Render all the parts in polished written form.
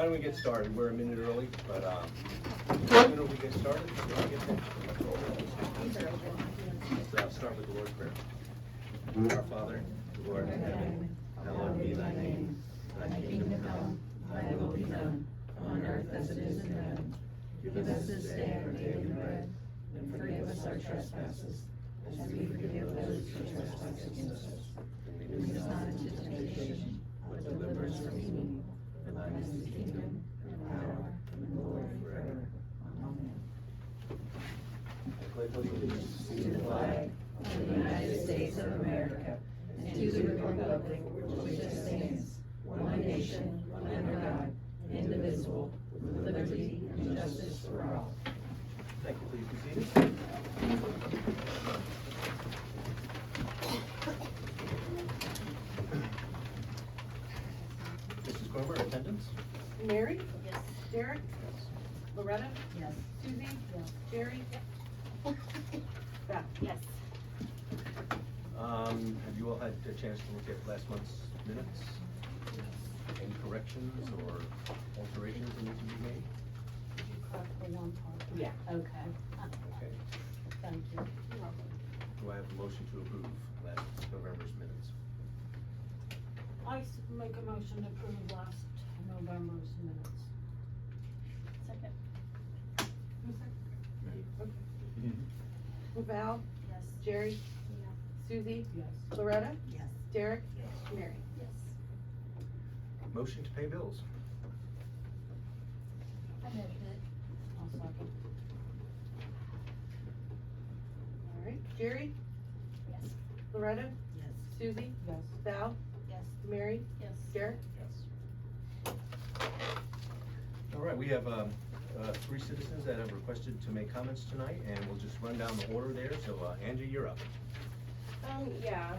Why don't we get started? We're a minute early, but the sooner we get started, the sooner we get finished. So I'll start with the Lord's Prayer. Our Father, who art in heaven, hallowed be thy name. Thy kingdom come, thy will be done, on earth as it is in heaven. Give us this day our daily bread, and forgive us our trespasses, as we forgive those who trespass against us. And lead us not into temptation, but deliver us from evil. For thine is the kingdom, and the power, and the glory forever. Amen. I pledge allegiance To the flag of the United States of America, and to the republic for which it stands, one nation, under God, indivisible, with liberty and justice for all. Thank you. Please be seated. Mrs. Cromer, attendance? Mary? Yes. Derek? Yes. Loretta? Yes. Susie? Yes. Jerry? Beth? Yes. Have you all had a chance to look at last month's minutes? Any corrections or alterations that need to be made? Did you correct the one part? Yeah. Okay. Okay. Thank you. Do I have a motion to approve last November's minutes? Make a motion to approve last November's minutes. Second. Val? Yes. Jerry? Yeah. Susie? Yes. Loretta? Yes. Derek? Yes. Mary? Yes. Motion to pay bills? I motion it. I'll second. All right. Jerry? Yes. Loretta? Yes. Susie? Yes. Val? Yes. Mary? Yes. Derek? Yes. All right, we have three citizens that have requested to make comments tonight, and we'll just run down the order there. So Angie, you're up. Yeah.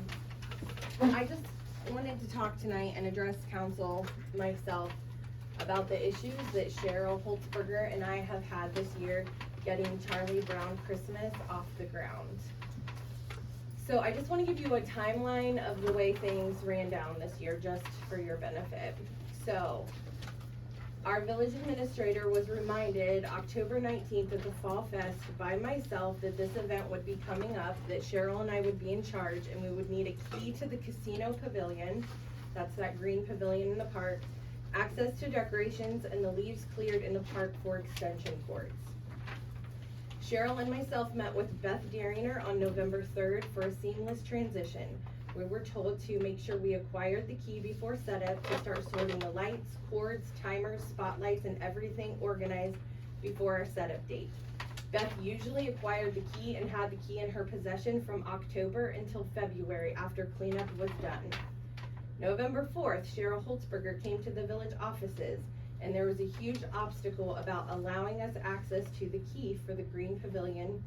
I just wanted to talk tonight and address council, myself, about the issues that Cheryl Holtzberger and I have had this year getting Charlie Brown Christmas off the ground. So I just want to give you a timeline of the way things ran down this year, just for your benefit. So, our village administrator was reminded October 19th at the Fall Fest by myself that this event would be coming up, that Cheryl and I would be in charge, and we would need a key to the casino pavilion, that's that green pavilion in the park, access to decorations, and the leaves cleared in the park for extension cords. Cheryl and myself met with Beth Daringer on November 3rd for a seamless transition. We were told to make sure we acquired the key before setup to start sorting the lights, cords, timers, spotlights, and everything organized before our setup date. Beth usually acquired the key and had the key in her possession from October until February after cleanup was done. November 4th, Cheryl Holtzberger came to the village offices, and there was a huge obstacle about allowing us access to the key for the green pavilion.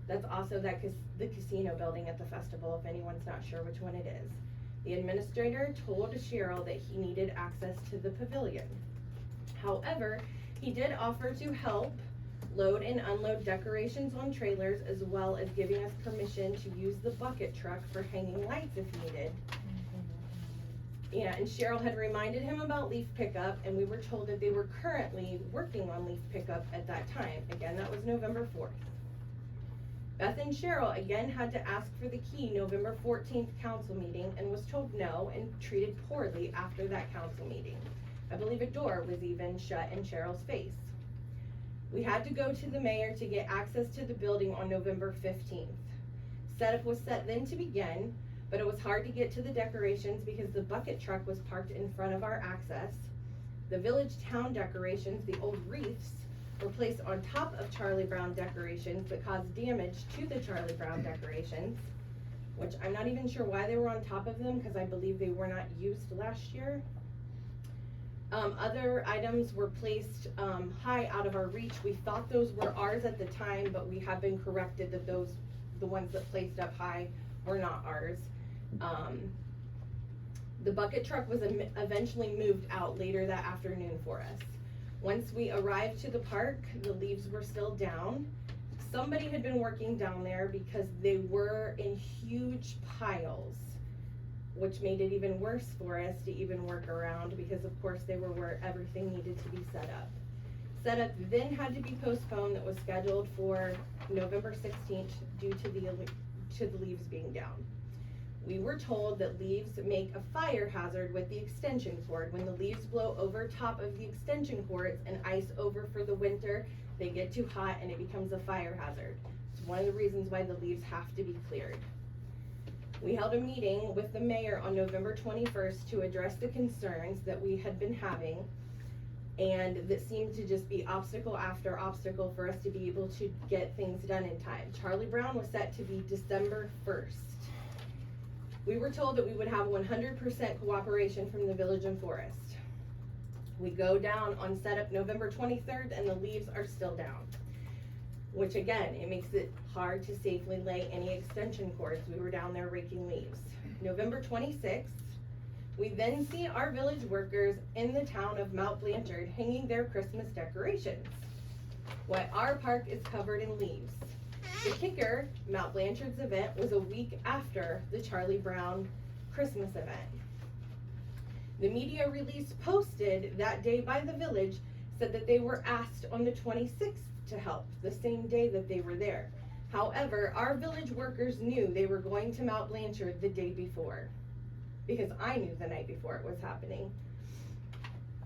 That's also the casino building at the festival, if anyone's not sure which one it is. The administrator told Cheryl that he needed access to the pavilion. However, he did offer to help load and unload decorations on trailers, as well as giving us permission to use the bucket truck for hanging lights if needed. Yeah, and Cheryl had reminded him about leaf pickup, and we were told that they were currently working on leaf pickup at that time. Again, that was November 4th. Beth and Cheryl again had to ask for the key November 14th council meeting and was told no and treated poorly after that council meeting. I believe a door was even shut in Cheryl's face. We had to go to the mayor to get access to the building on November 15th. Setup was set then to begin, but it was hard to get to the decorations because the bucket truck was parked in front of our access. The village town decorations, the old wreaths, were placed on top of Charlie Brown decorations that caused damage to the Charlie Brown decorations, which I'm not even sure why they were on top of them because I believe they were not used last year. Other items were placed high out of our reach. We thought those were ours at the time, but we have been corrected that the ones that placed up high were not ours. The bucket truck was eventually moved out later that afternoon for us. Once we arrived to the park, the leaves were still down. Somebody had been working down there because they were in huge piles. which made it even worse for us to even work around because of course they were where everything needed to be set up. Setup then had to be postponed, that was scheduled for November 16th due to the leaves being down. We were told that leaves make a fire hazard with the extension cord. When the leaves blow over top of the extension cords and ice over for the winter, they get too hot and it becomes a fire hazard. It's one of the reasons why the leaves have to be cleared. We held a meeting with the mayor on November 21st to address the concerns that we had been having and that seemed to just be obstacle after obstacle for us to be able to get things done in time. Charlie Brown was set to be December 1st. We were told that we would have 100% cooperation from the Village and Forest. We go down on setup November 23rd and the leaves are still down. Which again, it makes it hard to safely lay any extension cords. We were down there raking leaves. November 26th, we then see our village workers in the town of Mount Blanchard hanging their Christmas decorations. While our park is covered in leaves. The kicker, Mount Blanchard's event was a week after the Charlie Brown Christmas event. The media release posted that day by the village said that they were asked on the 26th to help, the same day that they were there. However, our village workers knew they were going to Mount Blanchard the day before, because I knew the night before it was happening.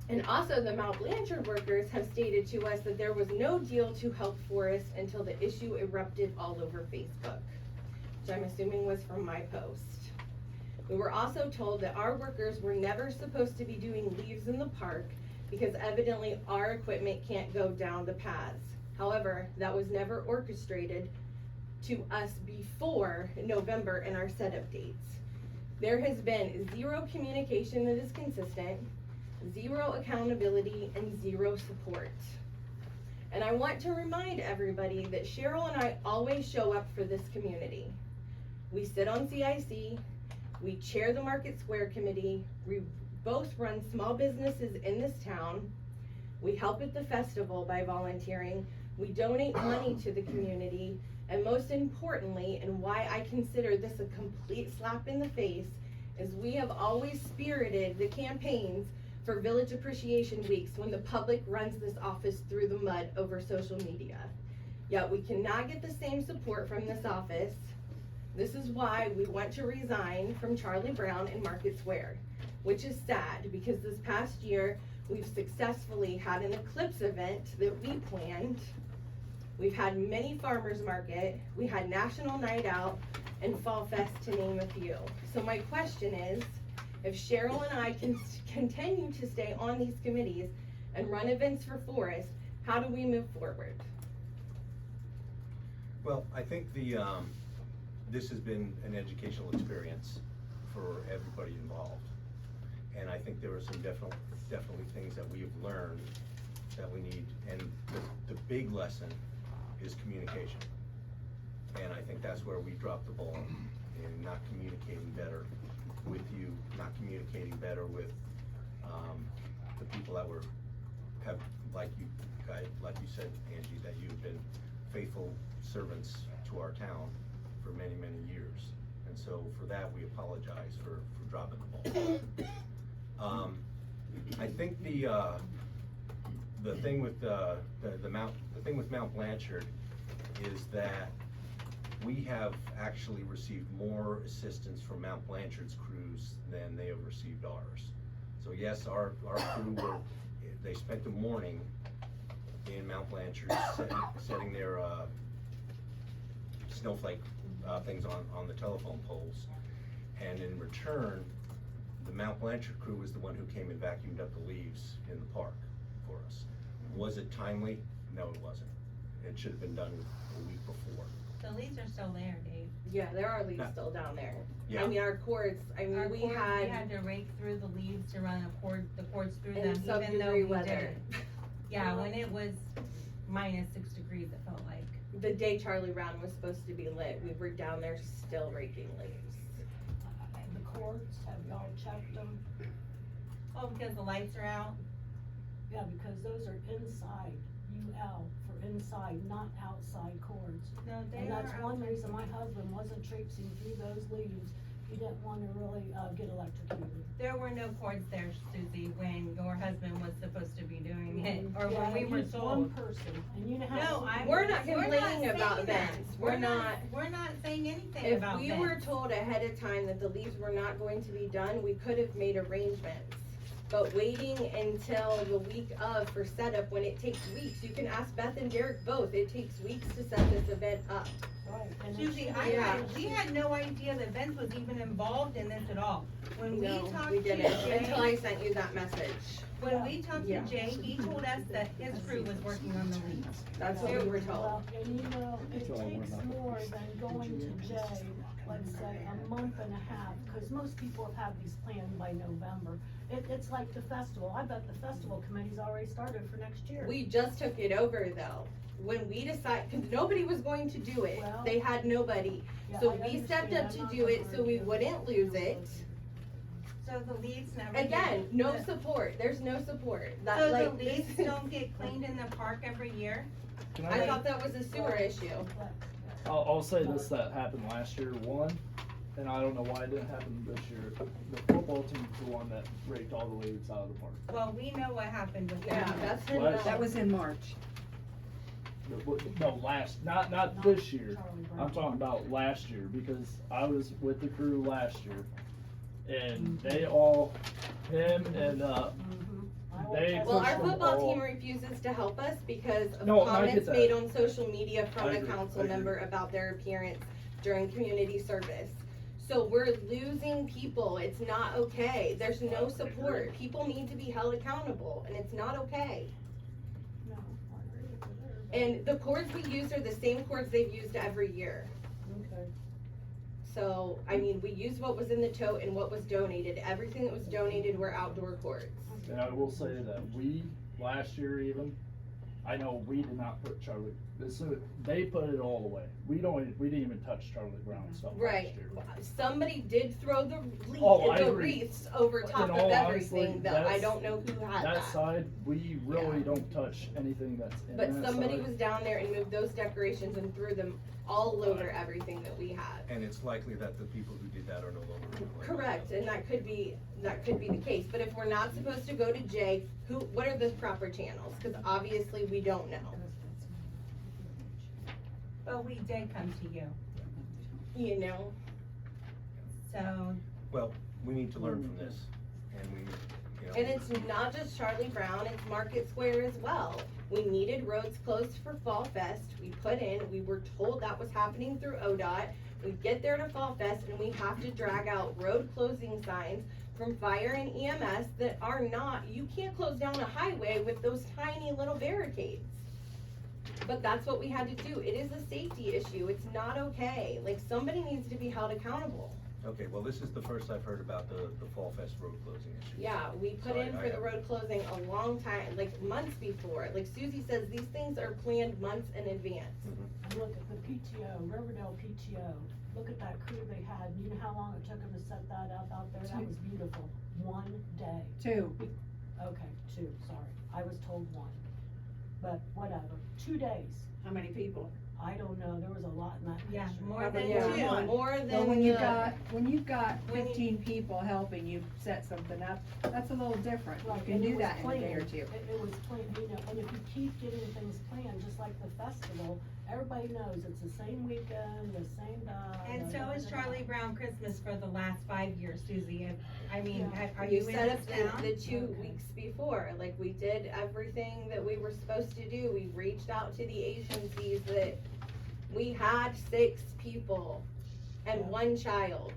And also the Mount Blanchard workers have stated to us that there was no deal to help Forest until the issue erupted all over Facebook, which I'm assuming was from my post. We were also told that our workers were never supposed to be doing leaves in the park because evidently our equipment can't go down the paths. However, that was never orchestrated to us before November and our setup dates. There has been zero communication that is consistent, zero accountability, and zero support. And I want to remind everybody that Cheryl and I always show up for this community. We sit on CIC, we chair the Market Square Committee, we both run small businesses in this town, we help at the festival by volunteering, we donate money to the community, and most importantly, and why I consider this a complete slap in the face, is we have always spirited the campaigns for Village Appreciation Weeks when the public runs this office through the mud over social media. Yet we cannot get the same support from this office. This is why we want to resign from Charlie Brown and Market Square, which is sad because this past year we've successfully had an eclipse event that we planned. We've had many farmers market, we had National Night Out, and Fall Fest to name a few. So my question is, if Cheryl and I can continue to stay on these committees and run events for Forest, how do we move forward? Well, I think this has been an educational experience for everybody involved. And I think there are some definitely things that we have learned that we need, and the big lesson is communication. And I think that's where we dropped the ball in not communicating better with you, not communicating better with the people that have, like you said, Angie, that you've been faithful servants to our town for many, many years. And so for that, we apologize for dropping the ball. I think the thing with Mount Blanchard is that we have actually received more assistance from Mount Blanchard's crews than they have received ours. So yes, our crew they spent the morning in Mount Blanchard setting their snowflake things on the telephone poles. And in return, the Mount Blanchard crew was the one who came and vacuumed up the leaves in the park for us. Was it timely? No, it wasn't. It should have been done a week before. The leaves are still there, Dave. Yeah, there are leaves still down there. Yeah. I mean, our cords, we We had had to rake through the leaves to run the cords through in them, even though sub-degree we weather. did. Yeah, when it was -6 degrees, it felt like. The day Charlie Brown was supposed to be lit, we were down there still raking leaves. And the cords, have y'all checked them? Oh, because the lights are out? Yeah, because those are inside, UL, for inside, not outside cords. No, they And are that's one outside. reason my husband wasn't traipsing through those leaves. he didn't wanna really, get electrocuted. There were no cords there, Susie, when your husband was supposed to be doing it, or Yeah, when we were he's one told. person, and you know how. No, I'm. We're not complaining saying about that. events. We're not. We're not saying anything If about we were events. told ahead of time that the leaves were not going to be done, we could have made arrangements. But waiting until the week of for setup, when it takes weeks, you can ask Beth and Derek both, it takes weeks to set this event up. Right, and Susie, Yeah. we had no idea that Vince was even involved in this at all. When we No, talked we to didn't, until Jay, I sent you that message. when we talked to Yeah. Jay, he told us that his crew was working on the leaves. That's what we were told. Well, and you know, it takes more than going to Jay, let's say, a month and a half, cause most people have had these planned by November. It's like the festival, I bet the festival committee's already started for next year. We just took it over though. When we decided, cause nobody was going to do it, Well, they had nobody. Yeah, So I we stepped understand. up I'm to not do it gonna so we argue. wouldn't lose it. So the leaves never. Again, no the- support, there's no support. That So the like, leaves this, don't get cleaned in the park every year? Can I I, thought that was a sewer issue. I'll say this, that happened last year, one, and I don't know why it didn't happen this year. The football team's the one that raked all the leaves out of the park. Well, we know what happened with Yeah, that. that's him. Last- That was in March. No, not this year. Charlie I'm Brown. talking about last year, because I was with the crew last year. And they all, him and, Mhm. I will They test Well, push our them football all. team refuses to help us because of No, and I get comments that. made on social media I from a agree, council I agree. member about their appearance during community service. So we're losing people, it's not okay, there's no support, people need to be held accountable, and it's not okay. No, I agree with you there. And the cords we use are the same cords they've used every year. Okay. So, I mean, we used what was in the tote and what was donated, everything that was donated were outdoor cords. and I will say that we, last year even, I know we did not put Charlie, they put it all away. We didn't even touch Charlie Brown stuff Right, last year. somebody did throw the Oh, I the agree. wreaths over top In of all everything, honesty, though, I that's- don't know who had That that. side, we really Yeah. don't touch anything that's in But that somebody side. was down there and moved those decorations and threw them all over everything that we had. And it's likely that the people who did that are no longer employed. Correct, and that could be the case, but if we're not supposed to go to Jay, what are the proper channels? Cause obviously we don't know, But we did come to you, you know? so, Well, we need to learn from this, and we, you know. And it's not just Charlie Brown, it's Market Square as well. We needed roads closed for Fall Fest, we were told that was happening through ODOT. We get there to Fall Fest and we have to drag out road closing signs from fire and EMS that are not, you can't close down a highway with those tiny little barricades. But that's what we had to do, it is a safety issue, it's not okay, like, somebody needs to be held accountable. Okay, well, this is the first I've heard about the Fall Fest road closing issue. Yeah, we put So in for the road closing a long time, like months before, like Susie says, these things are planned months in advance. And look at the PTO, Riverdale PTO, look at that crew they had, you know how long it took them to set that up out there, that was beautiful, 1 day. 2. Okay, 2, sorry, I was told 1, but whatever, 2 days, How many people? I don't know, there was a lot in that yeah, picture. more than Yeah, two. more than Well, when you've got When you- 15 people helping you set something up, that's a little different. You Right, can and it do was that in a day or planned. 2. It was planned, you know, and if you keep getting things planned, just like the festival, everybody knows it's the same weekend, the same guy. And so is Charlie Brown Christmas for the last 5 years, Susie. I mean, Yeah. are You you in set up this now? the 2 Okay. weeks before, like we did everything that we were supposed to do, we reached out to the agencies that we had 6 people and Yeah. 1 child.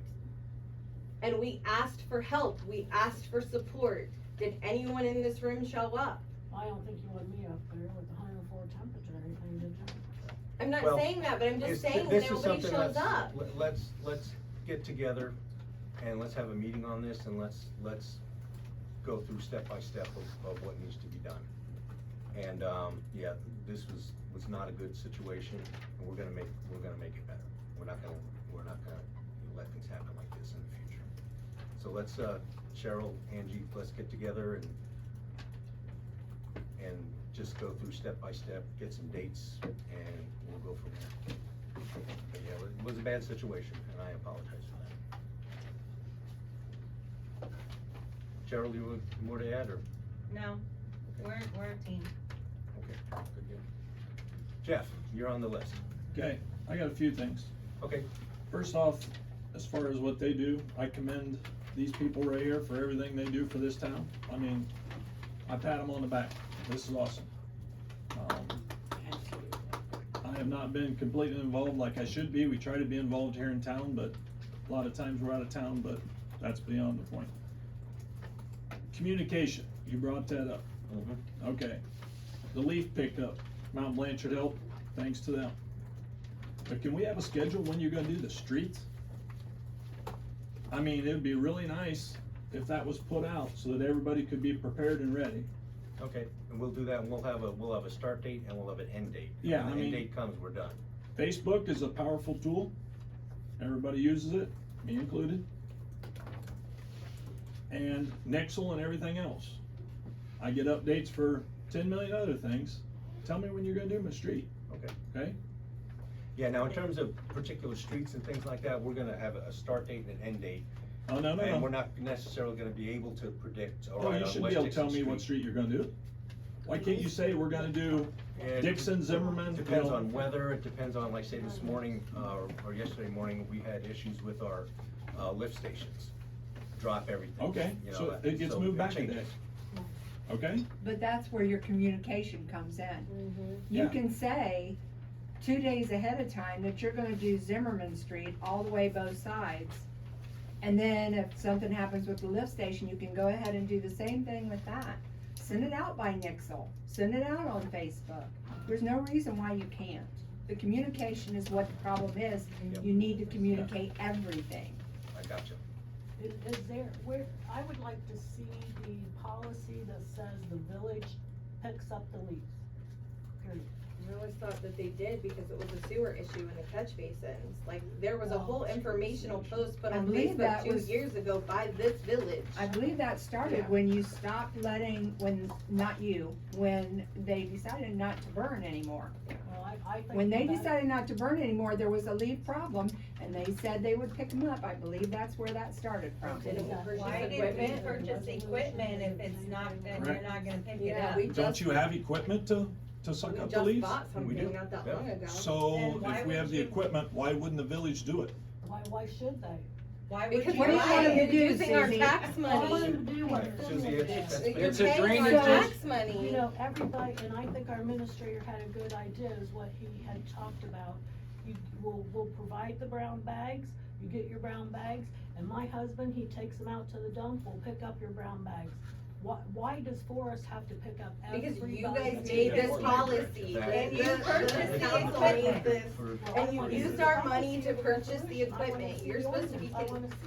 And we asked for help, we asked for support, did anyone in this room show up? I don't think you want me up there with 104 temperature or anything, did you? I'm not Well, saying that, but I'm just Is- saying this is nobody something shows that's- up. Let's get together and let's have a meeting on this and let's go through step by step of what needs to be done. And, yeah, this was not a good situation, and we're gonna make it better. We're not gonna let things happen like this in the future. So let's, Cheryl, Angie, let's get together and just go through step by step, get some dates, and we'll go from there. But yeah, it was a bad situation, and I apologize for that. Cheryl, you have more to add, or? No, we're a team. Okay, good deal. Jeff, you're on the list. Okay, I got a few things. Okay, First off, as far as what they do, I commend these people right here for everything they do for this town. I mean, I pat them on the back. This is awesome. I have not been completely involved like I should be. We try to be involved here in town, but a lot of times we're out of town, but that's beyond the point. Communication, you brought that up. Okay. The leaf pickup, Mount Blanchard helped, thanks to them. But can we have a schedule when you're gonna do the streets? I mean, it'd be really nice if that was put out so that everybody could be prepared and ready. okay, and we'll do that, and we'll have a start date and we'll have an end date. Yeah, When I the mean- end date comes, we're done. Facebook is a powerful tool. Everybody uses it, me included. And Nexel and everything else. I get updates for 10 million other things. Tell me when you're gonna do my street, Okay. okay? Yeah, now in terms of particular streets and things like that, we're gonna have a start date and an end date. Oh, no, And we're no. not necessarily gonna be able to predict, all Oh, right, you on should West be able to Dixon tell me what street you're gonna do. Why can't you say we're gonna do And Dixon, Zimmerman? you Depends know? on weather, it depends on, like say this morning, or yesterday morning, we had issues with our, lift stations. Drop everything. Okay, you know, so it gets moved back a day. changes. Okay, But that's where your communication comes in. Yeah. You can say 2 days ahead of time that you're gonna do Zimmerman Street all the way both sides. And then if something happens with the lift station, you can go ahead and do the same thing with that. Send it out by Nixle, send it out on Facebook. There's no reason why you can't. The communication is what the problem is. Yep. You need to communicate everything. I gotcha. Is there, I would like to see the policy that says the village picks up the leaves. Period. I always thought that they did because it was a sewer issue in the catch basins. Like, there was a whole informational post put I on believe Facebook that 2 was- years ago by this village. I believe that started Yeah. when you stopped letting, not you, when they decided not to burn anymore. Well, I think. When they that- decided not to burn anymore, there was a leaf problem, and they said they would pick them up. I believe that's where that started from. Didn't we purchase Why did we equipment? purchase equipment if it's not, then you're not gonna pick it Yeah, up? we don't just, you have equipment to suck we up the just leaves? bought We do. something not that Yeah. long ago. So Then why if we have would the you- equipment, why wouldn't the village do it? Why should they? Why would Because you What do you we're want 'em to buying, do, using our Susie? tax I want money. them to do what the Susie, village it's- does. that's- You're It's a paying drainage our issue. tax money. You know, everybody, and I think our administrator had a good idea, is what he had talked about. We'll provide the brown bags, you get your brown bags, and my husband, he takes them out to the dump, we'll pick up your brown bags. Why does Forrest have to pick up Because everybody's? you guys made this policy, and you purchased the council made this, and you used our money to purchase the equipment. You're supposed to be,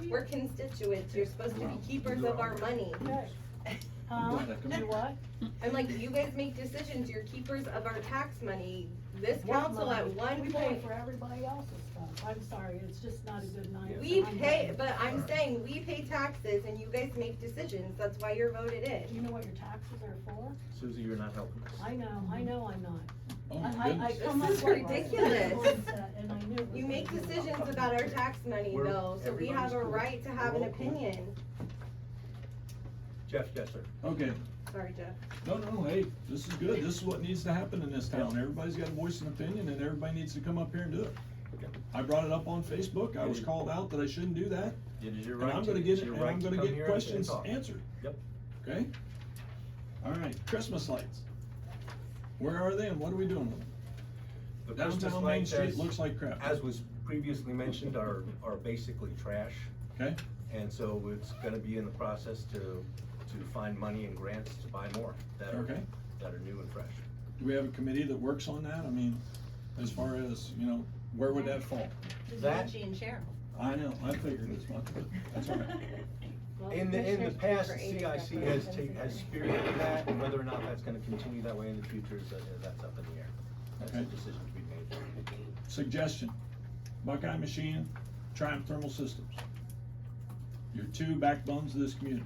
we're constituents, you're supposed to be keepers of our money. Huh? You what? And like, you guys make decisions, you're keepers of our tax money. This What council at money? one We pay point, for everybody else's stuff, I'm sorry, it's just not a good night. we pay, but I'm saying, we pay taxes and you guys make decisions, that's why you're voted Do in. you know what your taxes are for? Susie, you're not helping us. I know I'm not. Oh my I goodness. come This is up with ridiculous. and I knew it was You make gonna be decisions wrong. about our tax money We're- though, so we have a everybody's cool. right to have We're an all cool. opinion. Jeff, yes, sir. Okay, Sorry, Jeff. no, hey, this is good, this is what needs to happen in this town, everybody's got a voice and opinion, and everybody needs to come up here and do it. Okay. I brought it up on Facebook, I was called out that I shouldn't do that, It is your and right I'm to, gonna get it's it, your and right I'm to gonna come get here and questions talk. answered, Yep. okay? All right, Christmas lights. Where are they and what are we doing with them? The Christmas Downtown Main lights, Street as- looks like crap. As was previously mentioned, are basically trash. Okay, And so it's gonna be in the process to find money and grants to buy more that are, Okay. that are new and fresh. do we have a committee that works on that? I mean, as far as, you know, where would that fall? That- Angie and Cheryl. I know, I figured as much, but that's all right. Well, In the commissioners pay past, for CIC 80% has spearheaded that, and whether or not that's gonna continue that way in the future is, that's up in the air. That's a Okay. decision to be made. Suggestion, Buckeye Machine, Triumph Thermal Systems. Your two backbones of this community.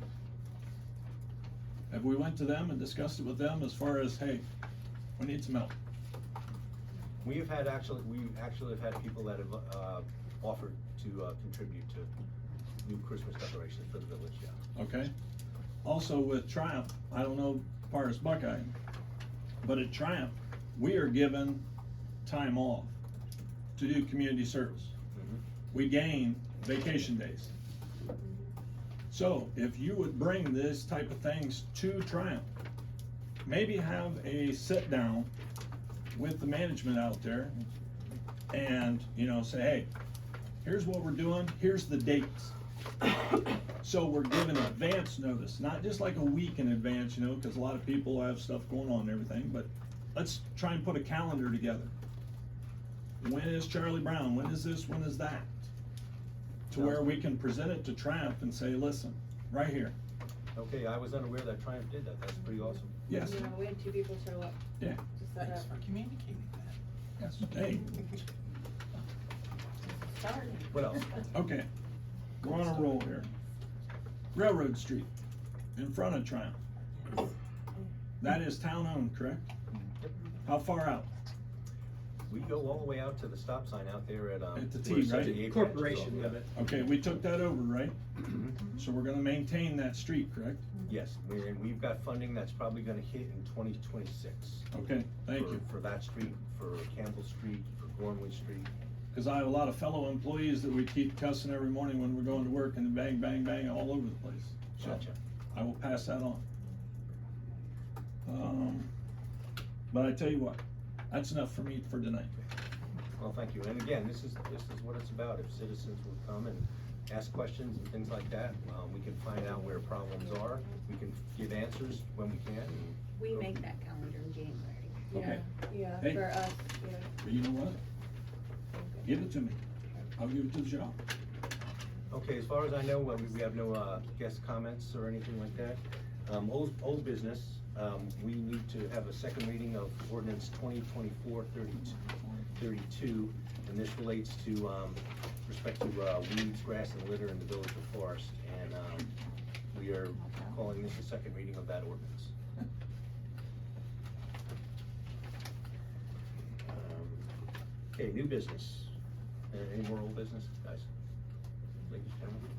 Have we went to them and discussed it with them as far as, hey, we need some help? We actually have had people that have, offered to, contribute to new Christmas decorations for the village, yeah. Okay? also with Triumph, I don't know as far as Buckeye, but at Triumph, we are given time off to do community service. We gain vacation days. So if you would bring this type of things to Triumph, maybe have a sit down with the management out there and, you know, say, hey, here's what we're doing, here's the dates. So we're giving advance notice, not just like a week in advance, you know, because a lot of people have stuff going on and everything, but let's try and put a calendar together. When is Charlie Brown? When is this? When is that? To where we can present it to Triumph and say, listen, right here. Okay, I was unaware that Triumph did that, that's pretty awesome. Yes. You know, we had 2 people show up. Yeah. To set up. for communicating that. Yes. Hey, What else? okay, we're on a roll here. Railroad Street, in front of Triumph. That is town-owned, correct? How far out? We go all the way out to the stop sign out there at, At the where T, right? 78 Corporation branches off, limit. Okay, we took that over, right? So we're gonna maintain that street, correct? Yes, and we've got funding that's probably gonna hit in 2026. Okay, thank you. For that street, for Campbell Street, for Gormley Street. Cause I have a lot of fellow employees that we keep cussing every morning when we're going to work and bang, bang, bang all over the place. So Gotcha. I will pass that on. But I tell you what, that's enough for me for tonight. Well, thank you, and again, this is what it's about, if citizens will come and ask questions and things like that, we can find out where problems are, we can give answers when we can. and We go make from- that calendar in January. Okay. Yeah, Hey. for us, yeah. But you know what? Give it to me. I'll give it to the shop. Okay, as far as I know, we have no guest comments or anything like that. Old business, we need to have a second reading of ordinance 2024-32, and this relates to respect to weeds, grass, and litter in the village of Forest, and we are calling this a second reading of that ordinance. Okay, new business. Any more old business, guys? Ladies and gentlemen?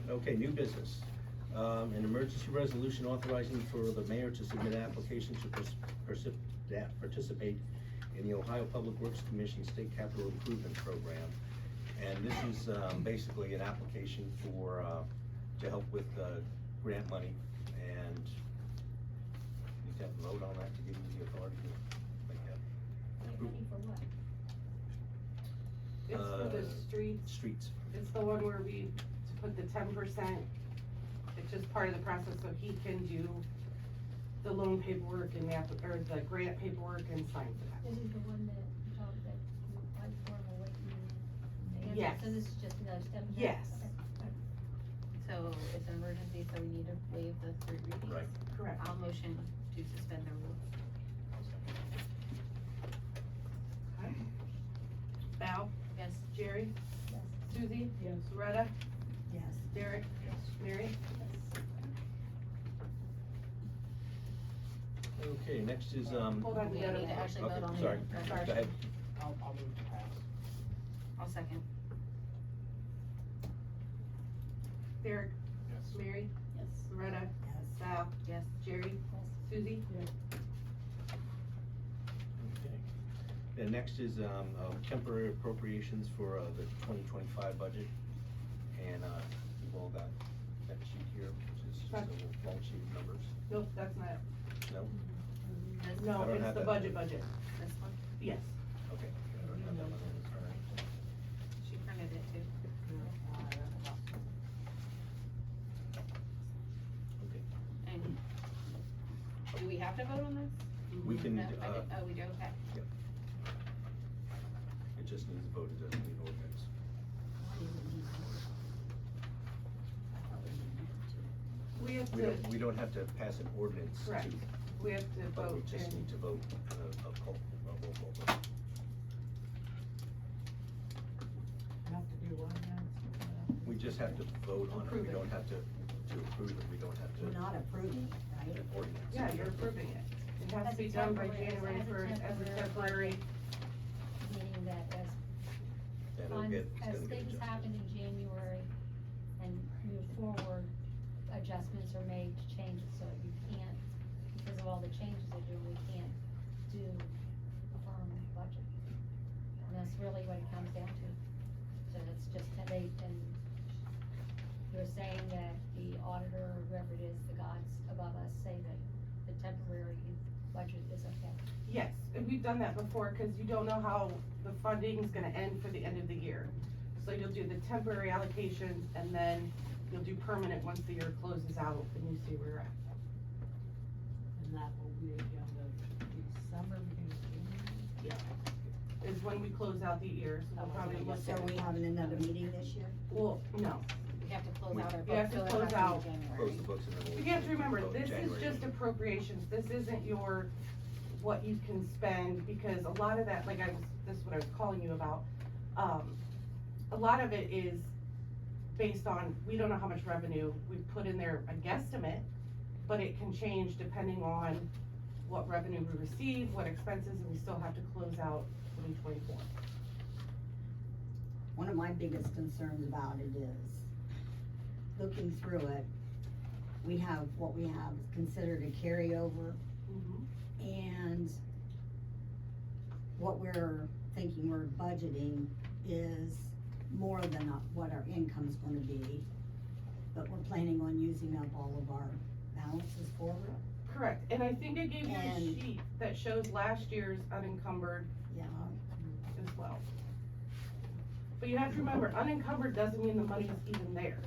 Okay, new business. An emergency resolution authorizing for the mayor to submit applications to participate in the Ohio Public Works Commission State Capital Improvement Program. And this is basically an application for, to help with grant money, and you have to vote on that to give you the authority to make that. It's for the streets, Streets. it's the one where we put the 10%, it's just part of the process, so he can do the loan paperwork and or the grant paperwork and sign for that. This is the one that you applied for, we're waiting. to answer. Yes. So this is just another step? in that? Yes. Okay. So it's an emergency, so we need to waive the 3 readings. Right. Correct. I'll motion to suspend the rules. Okay. Val? Yes. Jerry? Yes. Susie? Yes. Loretta? Yes. Derek? Yes. Mary? Okay, next is, Hold on, We we gotta need to actually okay, vote on the. sorry, sorry. go ahead. I'll move to pass. I'll second. Derek? Yes. Mary? Yes. Loretta? Yes. Val? Yes. Jerry? Yes. Susie? Okay. And next is, temporary appropriations for, the 2025 budget. And, you've all got that sheet here, which is just a little long sheet of numbers. Nope, that's not it. No? This, No, I don't it's have the that. budget. this one, Yes. Okay. I don't have that one. All right. she printed it too. Okay. And do we have to vote on this? We can, No, I did- oh, we do, okay. it just needs a vote, it doesn't need ordinance. We don't have to pass an ordinance to, Correct. We have to but we vote just and need to vote, a roll call vote. We just have to vote on it, Approve we it. don't have to approve it, we don't have to. We're not approving it, right? An ordinance. Yeah, you're approving it. It has to be done by January 1st as a temporary. Meaning that as That'll funds, get, it's as gonna get things adjusted. happen in January, move forward, adjustments are made to change it, so you can't, because of all the changes they're doing, we can't do a firm budget. And that's really what it comes down to. So it's just, and you're saying that the auditor, or whoever it is, the gods above us, say that the temporary budget is okay. Yes, and we've done that before, cause you don't know how the funding's gonna end for the end of the year. So you'll do the temporary allocations, and then you'll do permanent once the year closes out, and you see where you're at. And that will be again the December, beginning of January. Is when we close out the year, so we'll probably look So at, we having another meeting this year? well, no. We have to close out our You have books, to so it'll close have to be out. January. Close the books and then we'll. You have to remember, vote this is January just meeting. appropriations, this isn't your, what you can spend, because a lot of that, like this is what I was calling you about. A lot of it is based on, we don't know how much revenue we put in there, a guesstimate, but it can change depending on what revenue we receive, what expenses, and we still have to close out 2024. One of my biggest concerns about it is, looking through it, we have, what we have is considered a carryover, and what we're thinking we're budgeting is more than what our income's gonna be, but we're planning on using up all of our balances forward. Correct, and I think I gave you a And- sheet that shows last year's unencumbered Yeah, as well. But you have to remember, unencumbered doesn't mean the money's even there.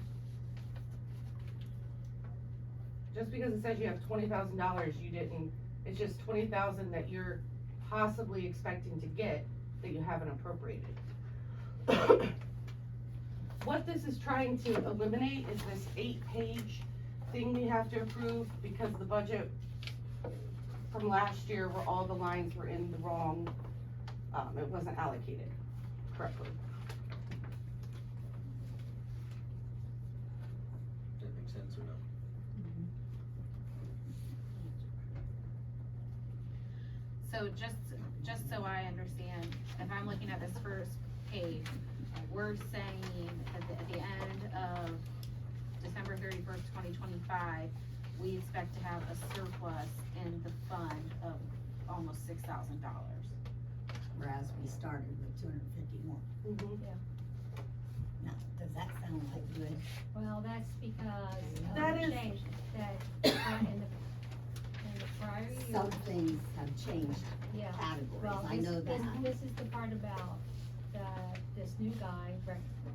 Just because it says you have $20,000, you didn't, it's just 20,000 that you're possibly expecting to get that you haven't appropriated. What this is trying to eliminate is this 8-page thing we have to approve, because the budget from last year where all the lines were in the wrong, it wasn't allocated correctly. Does that make sense or no? So just so I understand, if I'm looking at this first page, we're saying at the end of December 31st, 2025, we expect to have a surplus in the fund of almost $6,000. whereas we started with 251. Now, does that sound like good? Well, that's because That of the is- change that, in the prior year. Some things have changed Yeah. categories, Well, I know that. this is the part about, this new guy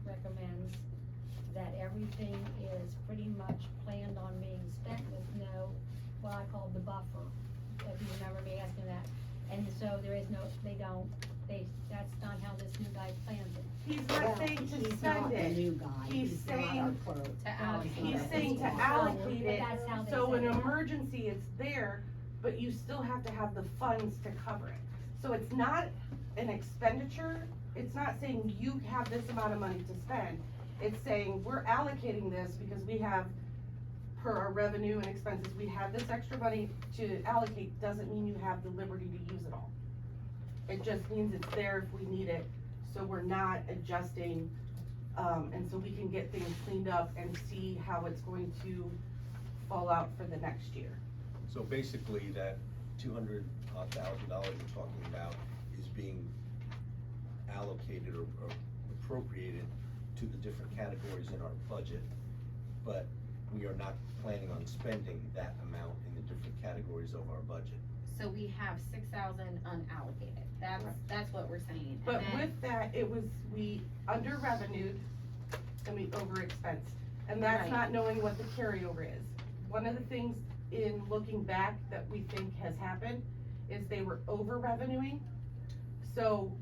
recommends that everything is pretty much planned on being spent with no, what I call the buffer, if you remember me asking that. And so there is no, that's not how this new guy plans it. He's Well, not saying to he's spend not the it, new guy, He's he's not our saying clerk. To allocate. he's not saying to this one. allocate But it, that's how they so said in it. emergency, it's there, but you still have to have the funds to cover it. So it's not an expenditure, it's not saying you have this amount of money to spend. It's saying we're allocating this because we have, per our revenue and expenses, we have this extra money to allocate, doesn't mean you have the liberty to use it all. It just means it's there if we need it, so we're not adjusting, and so we can get things cleaned up and see how it's going to fall out for the next year. So basically, that $200,000 you're talking about is being allocated or appropriated to the different categories in our budget, but we are not planning on spending that amount in the different categories of our budget. So we have 6,000 unallocated, that's what we're saying. And But then- with that, it was, we under revenued and we over expensed, and that's Right. not knowing what the carryover is. One of the things in looking back that we think has happened is they were over revenuing, so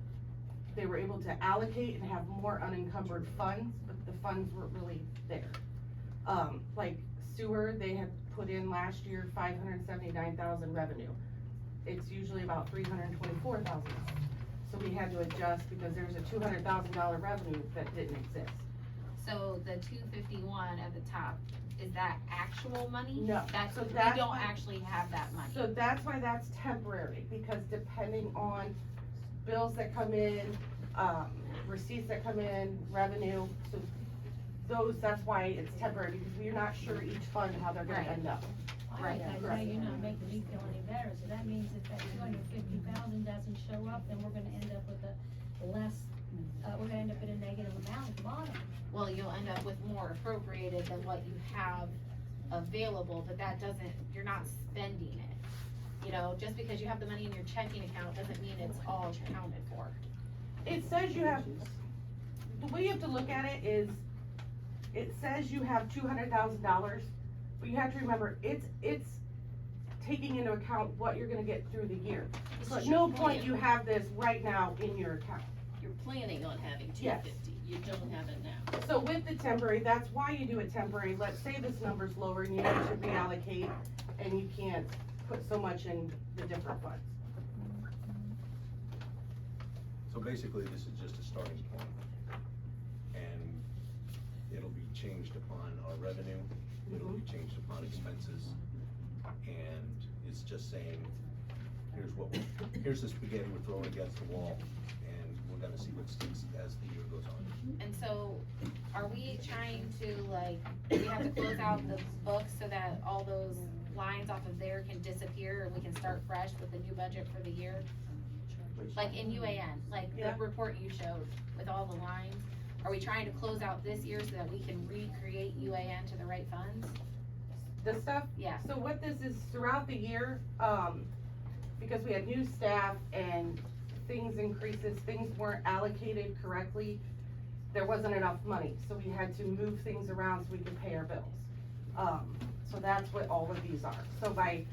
they were able to allocate and have more unencumbered funds, but the funds weren't really there. Like sewer, they had put in last year 579,000 revenue. It's usually about 324,000. So we had to adjust because there's a $200,000 revenue that didn't exist. So the 251 at the top, is that actual money? No. That's, So we that's don't why- actually have that money. So that's why that's temporary, because depending on bills that come in, receipts that come in, revenue, so that's why it's temporary, because we're not sure each fund how they're gonna Right. end up. Right. Now you're not making me feel any better, so that means if that 250,000 doesn't show up, then we're gonna end up with a less, we're gonna end up in a negative amount at the bottom. Well, you'll end up with more appropriated than what you have available, but that doesn't, you're not spending it. You know, just because you have the money in your checking account doesn't mean it's all accounted for. It says you have, the way you have to look at it is, it says you have $200,000, but you have to remember, it's taking into account what you're gonna get through the year. So at no point you have this right now in your account. You're planning on having Yes. 250, you don't have it now. So with the temporary, that's why you do it temporary. Let's say this number's lower and you need to reallocate and you can't put so much in the different funds. So basically, this is just a starting point, and it'll be changed upon our revenue, it'll be changed upon expenses, and it's just saying, here's the spaghetti we're throwing against the wall, and we're gonna see what sticks as the year goes on. And so, are we trying to like, do we have to close out the books so that all those lines off of there can disappear and we can start fresh with the new budget for the year? Like in UAN, like the Yeah. report you showed with all the lines, are we trying to close out this year so that we can recreate UAN to the right funds? The stuff, Yeah. so what this is throughout the year, because we had new staff and things increases, things weren't allocated correctly, there wasn't enough money, so we had to move things around so we could pay our bills. So that's what all of these are. So by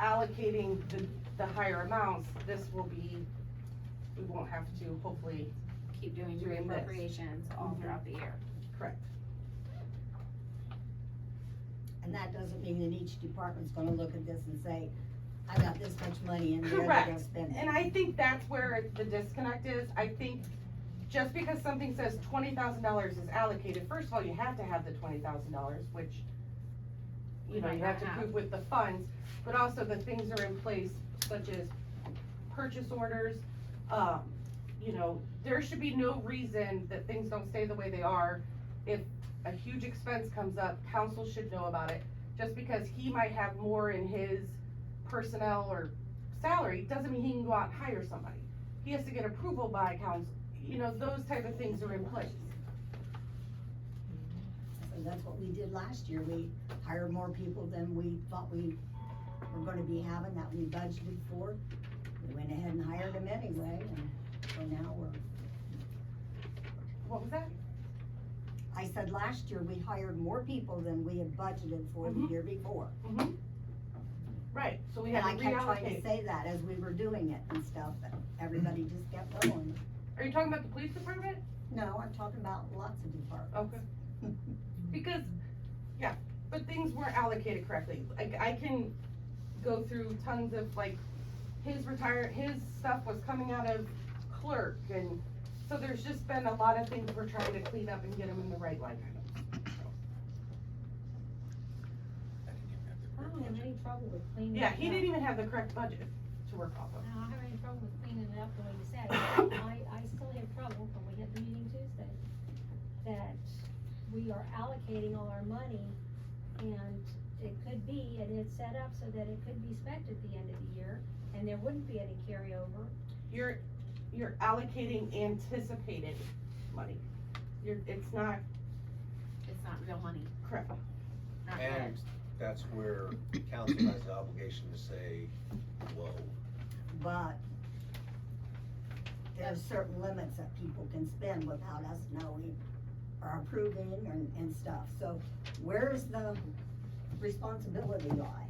allocating the higher amounts, this will be, we won't have to hopefully, Keep doing Doing this. reappropriations all throughout the year. correct. And that doesn't mean that each department's gonna look at this and say, I got this much money in there, they're Correct, gonna spend it. and I think that's where the disconnect is. I think just because something says $20,000 is allocated, first of all, you have to have the $20,000, which, you know, might you have to not have. prove with the funds, but also the things are in place, such as purchase orders. You know, there should be no reason that things don't stay the way they are. If a huge expense comes up, council should know about it. Just because he might have more in his personnel or salary, doesn't mean he can go out and hire somebody. He has to get approval by council, you know, those type of things are in place. So that's what we did last year, we hired more people than we thought we were gonna be having, that we budgeted for. We went ahead and hired them anyway, and so now we're, What was that? I said last year, we hired more people than we had budgeted for the Mhm. year before. Mm-hmm. Right, so we And I had to kept trying to reallocate. say that as we were doing it and stuff, but everybody just kept going. Are you talking about the police department? No, I'm talking about lots of departments. Okay. Because, yeah, but things weren't allocated correctly. Like, I can go through tons of, like, his stuff was coming out of clerk, and so there's just been a lot of things we're trying to clean up and get them in the right line items. I don't have any trouble with cleaning it Yeah, up. he didn't even have the correct budget to work off of. I don't have any trouble with cleaning it up the way you said. I still have trouble when we had the meeting Tuesday, that we are allocating all our money, and it could be, and it's set up so that it could be spent at the end of the year, and there wouldn't be any carryover. You're allocating anticipated money. It's not It's not real money, correct. not And yet. that's where council has the obligation to say, whoa. But there's certain limits that people can spend without us knowing or approving and stuff. So where's the responsibility lie?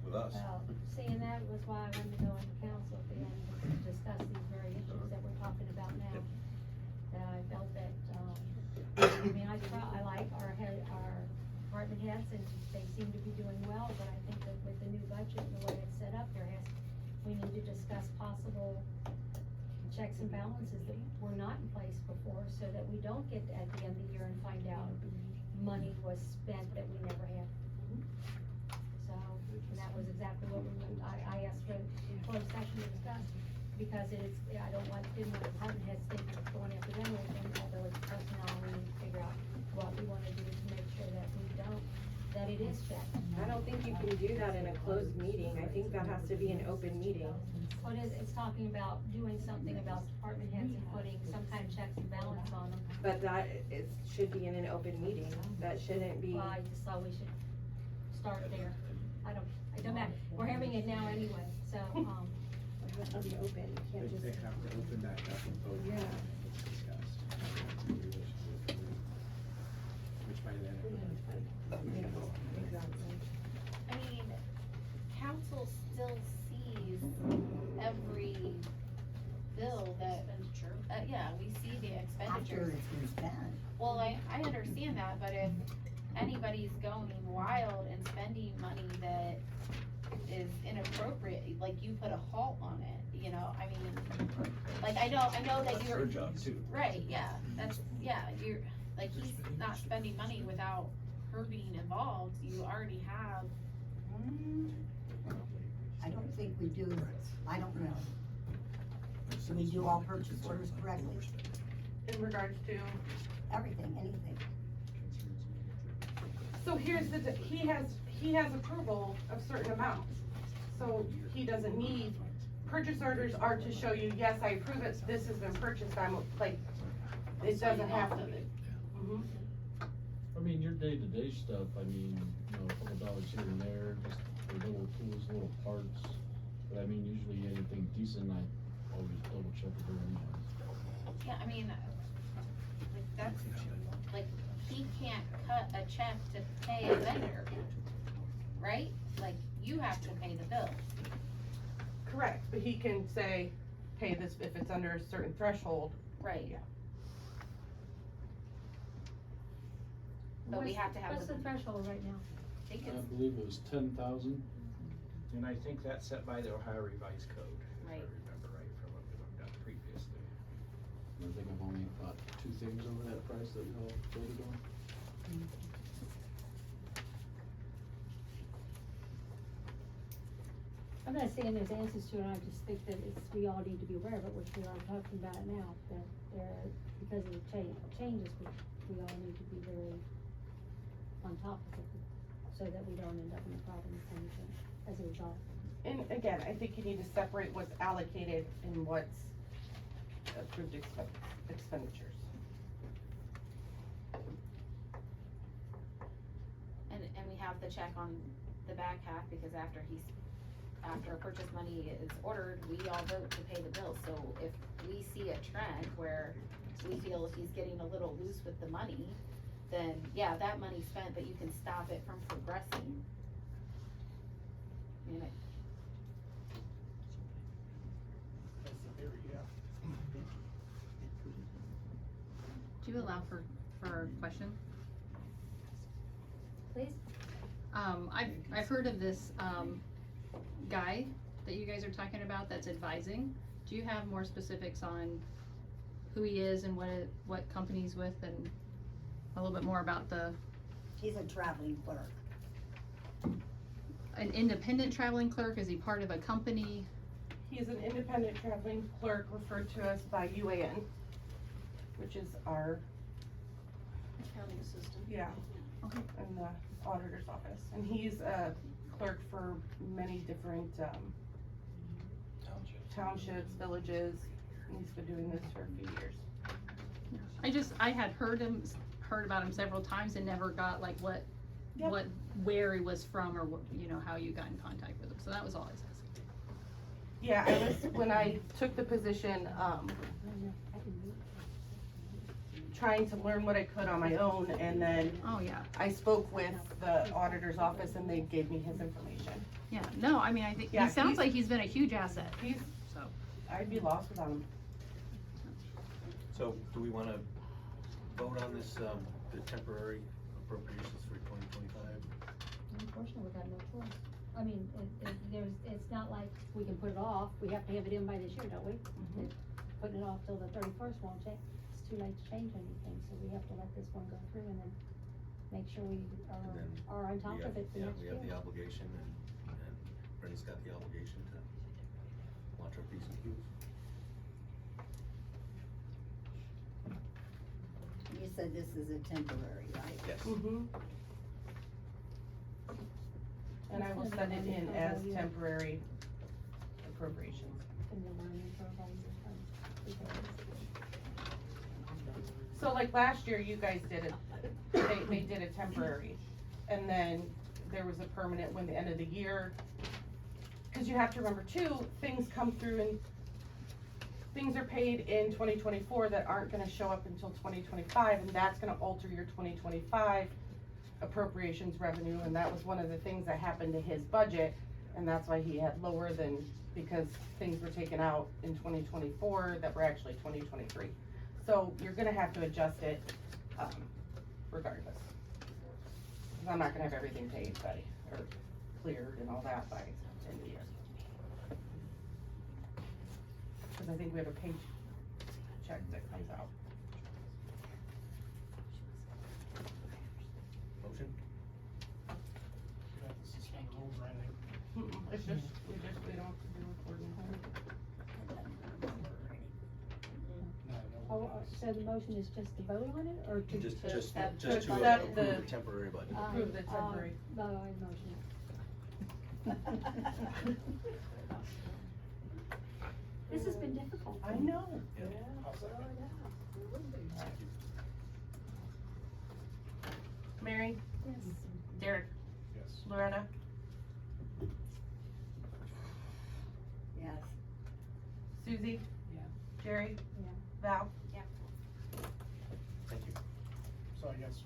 With us. Well, seeing that was why I wanted to go into council at the end to discuss these very issues that we're talking about now. That I felt that, I mean, I like our department heads, and they seem to be doing well, but I think that with the new budget and the way it's set up, we need to discuss possible checks and balances that were not in place before, so that we don't get at the end of the year and find out money was spent that we never had. So, and that was exactly what I asked for in closed session to discuss. because I didn't want department heads thinking it's going after them or anything, although it's personnel, we need to figure out what we wanna do to make sure that that it is checked. I don't think you can do that in a closed meeting, I think that has to be an open meeting. What is, it's talking about doing something about department heads and putting some kind of checks and balance on them. But that should be in an open meeting, that shouldn't be. Well, I just thought we should start there. It don't matter, we're having it now anyway, so, It has to be open, you can't just. They have to open that up and vote. Yeah. It's discussed. Which by then. Exactly. I mean, council still sees every bill that, yeah, we see the After expenditures. it's been spent. Well, I understand that, but if anybody's going wild and spending money that is inappropriate, like you put a halt on it, you know, I mean, like, I know that That's you're. her job too. Right, yeah, you're, like, he's not spending money without her being involved, you already have. I don't think we do, I don't know. Do we do all purchase orders correctly? In regards to, Everything, anything? so here's he has approval of certain amounts. So he doesn't need, purchase orders are to show you, yes, I approve it, this has been purchased, I'm like, it doesn't have to be. Mhm. I mean, your day-to-day stuff, I mean, you know, a couple dollars here and there, just for little tools, little parts. But I mean, usually anything decent, I always double check it during that. Yeah, I mean, like, that's, like, he can't cut a check to pay a vendor, right? Like, you have to pay the bill. Correct, but he can say, pay this if it's under a certain threshold. Right. Yeah. But we have to have What's the the, threshold right now? I think I it's, believe it was 10,000. And I think that's set by the Ohio Revised Code, if I Right. remember right from what we looked at previously. I think I've only bought 2 things over that price that we all voted on. I'm not saying there's answers to it, I just think that we all need to be aware of it, which we are talking about it now, that because of the changes, we all need to be very on top of it, so that we don't end up in a problem as a result. And again, I think you need to separate what's allocated and what's approved expenditures. and we have the check on the back half, because after a purchase money is ordered, we all vote to pay the bill. So if we see a trend where we feel he's getting a little loose with the money, then yeah, that money's spent, but you can stop it from progressing. I mean, That's the theory, yeah. Do you allow for a question? Please? I've heard of this, guy that you guys are talking about that's advising. Do you have more specifics on who he is and what company he's with, and a little bit more about He's a traveling clerk. an independent traveling clerk? Is he part of a company? He's an independent traveling clerk referred to us by UAN, which is our, Accounting assistant. yeah, Okay. in the auditor's office. And he's a clerk for many different, townships, villages, and he's been doing this for a few years. I had heard about him several times and never got like Yep. where he was from, or what, you know, how you got in contact with him. So that was all I was asking. Yeah, I was, when I took the position, trying to learn what I could on my own, and then Oh, yeah. I spoke with the auditor's office and they gave me his information. Yeah, no, I mean, I think, Yeah, he sounds he's- like he's been a huge asset, He's, so. I'd be lost without him. So do we wanna vote on this, the temporary appropriations for 2025? Unfortunately, we got no choice. I mean, it's not like we can put it off, we have to have it in by this year, don't we? Putting it off till the 31st won't change, it's too late to change anything, so we have to let this one go through and then make sure we And then are on top we of have- it for next Yeah, year. we have the obligation, and Brenda's got the obligation to watch our P's and Q's. just said this is a temporary, right? Yes. Mm-hmm. And I will send it in as temporary appropriations. So like last year, you guys did it, they did a temporary, and then there was a permanent when the end of the year. Cause you have to remember too, things come through and things are paid in 2024 that aren't gonna show up until 2025, and that's gonna alter your 2025 appropriations revenue, and that was one of the things that happened to his budget, and that's why he had lower than, because things were taken out in 2024 that were actually 2023. So you're gonna have to adjust it, regardless. 'Cause I'm not gonna have everything paid by, or cleared and all that by end of the year. Cause I think we have a page check that comes out. Motion? You have to suspend the rules or anything. It's just, we don't have to do recording. Oh, so the motion is just to vote on it, or to? Just to to accept approve the- the temporary budget. Approve the temporary. No, I motion. This has been difficult. I know. Yeah. I'll second. Mary, Yes. Derek, Yes. Loretta, Yes. Susie? Yeah. Jerry? Yeah. Val? Thank you. So I guess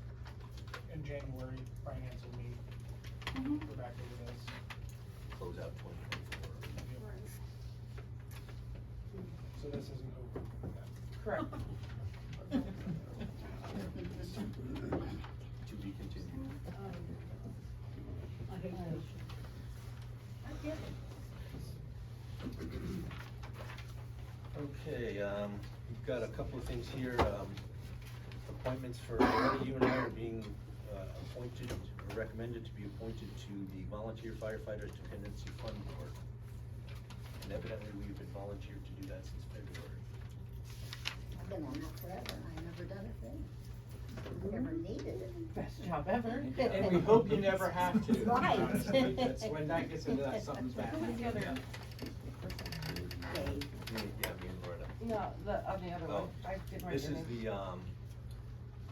in January, finance will meet, Mhm. go back over this. Close out 2024. So this isn't over. Correct. To be continued. I hate this. Okay, we've got a couple of things here, appointments for, Loretta, you and I are being, appointed, or recommended to be appointed to the Volunteer Firefighters Dependency Fund Board. And evidently, we've been volunteered to do that since February. I've been on that forever, and I've never done a thing. Never needed it. Best job ever. And we hope you never have to. Right. Honestly, that's when that gets into that, something's bad. Who was the other? Dave. Yeah, me and Loretta. No, on the other one. Oh, I didn't write This your is name.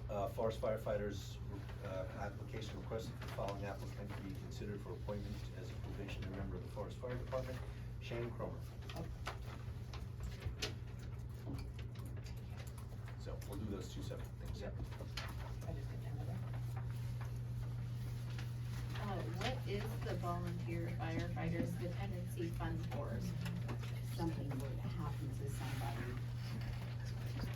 the, Forest Firefighters, application requested the following applicant to be considered for appointment as a probationary member of the Forest Fire Department, Shane Cromer. So, we'll do those two separate things. Yep. I just didn't have it. What is the Volunteer Firefighters Dependency Fund Board? Something were to happen to somebody.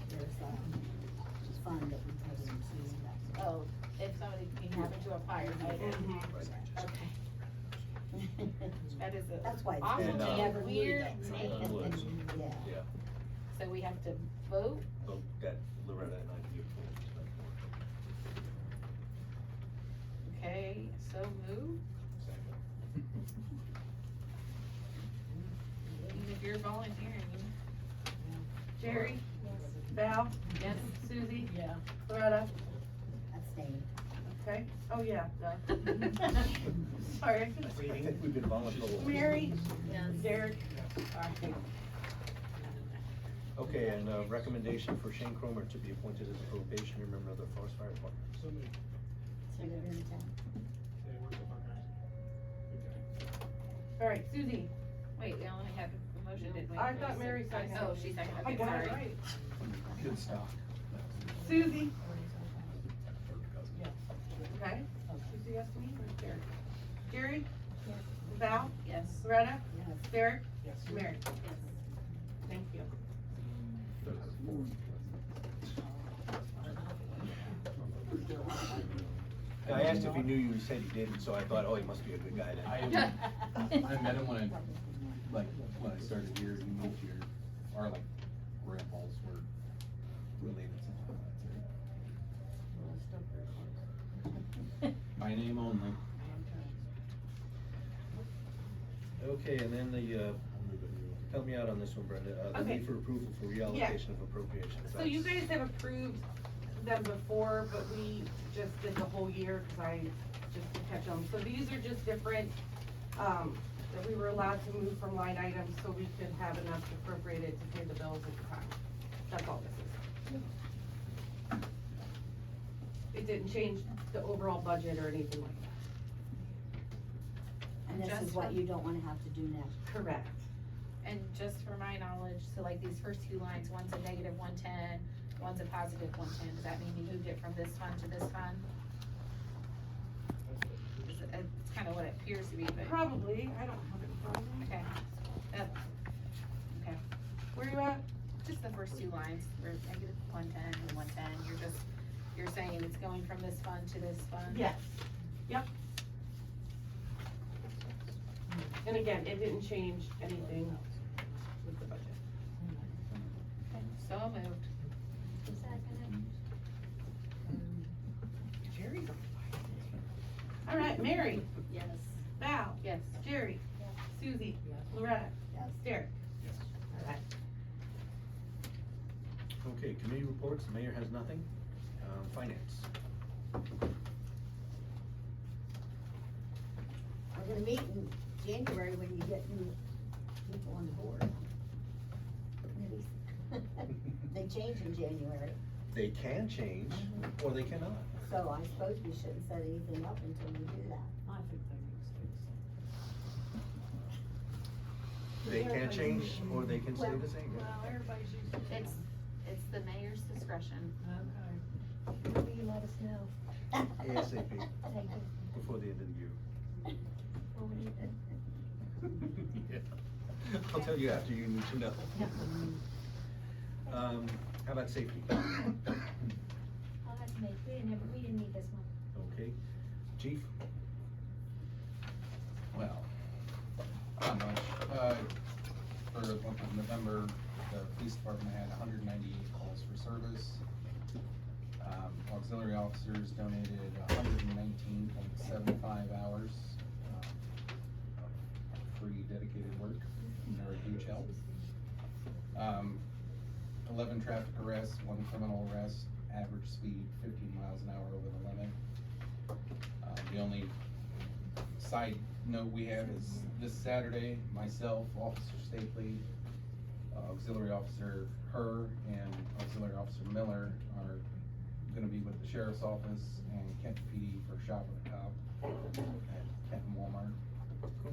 There's a fund that we put into that. Oh, if somebody can happen to a firefighter. Okay. That is a That's why it's awfully And, never weird needed. name. Yeah. Yeah, So we have to vote? so that Loretta and I can be appointed to that. Okay, so move. Even if you're volunteering. Jerry? Val? Yes. Susie? Yeah. Loretta? Abstain. Okay. Oh, yeah, duh. Sorry, I couldn't I read. think we've been volunteering. Mary? Yes. Derek? Alright. Okay, and recommendation for Shane Cromer to be appointed as a probationary member of the Forest Fire Department. So moved. So they're in town. Okay, where's the Buckeyes? Alright, Susie? Wait, we only had a motion, didn't we? I thought Mary seconded. Oh, she seconded, I okay, got it sorry. right. Good stuff. Susie? Okay. Susie, yes to me, Derek? Jerry? Yes. Val? Yes. Loretta? Yes. Derek? Yes. Mary? Thank you. I asked if he knew you, he said he didn't, so I thought, oh, he must be a good guy then. I met him when I started here, he moved here, our like grandpas were related to. By name only. Okay, and then the, help me out on this one, Brenda, the Okay. need for approval for reallocation of appropriations. So you guys have approved them before, but we just did the whole year, cause just to catch them. So these are just different, that we were allowed to move from line items so we could have enough appropriated to pay the bills at the time. That's all this is. It didn't change the overall budget or anything like that. And this is Just what for- you don't wanna have to do next. Correct. And just for my knowledge, so like these first two lines, one's a negative 110, one's a positive 110, does that mean you moved it from this fund to this fund? It's kind of what it appears to be, but, Probably, I don't have it in front of me. okay. Okay, Where you at? just the first two lines, where negative 110 and 110, you're saying it's going from this fund to this fund? Yes, yep. And again, it didn't change anything with the budget. Okay, so moved. Jerry's on fire. All right, Mary, Yes. Val, Yes. Jerry, Yes. Susie, Loretta, Yes. Derek. Yes. All right. Okay, committee reports, the mayor has nothing. Finance. We're gonna meet in January when you get new people on the board. Committees. They change in January, They can change, or they cannot. so I suppose we shouldn't set anything up until we do that. I think that makes sense. They can change, or they can stay the same. Well, everybody's used to that. It's the mayor's discretion. Okay. Will you let us know? ASAP, Thank you. before the end of the year. Well, we need to. Yeah. I'll tell you after you need to know. How about safety? Oh, that's me. We didn't need this one. Okay, chief? Well, not much. For the month of November, the police department had 198 calls for service. Auxiliary officers donated 119.75 hours of free dedicated work. And they were a huge help. 11 traffic arrests, 1 criminal arrest, average speed 15 miles an hour over the limit. The only side note we have is this Saturday, myself, Officer Stapley, Auxiliary Officer Herr, and Auxiliary Officer Miller are gonna be with the Sheriff's Office and Kent PD for Shop with a Cop at Kenton Walmart.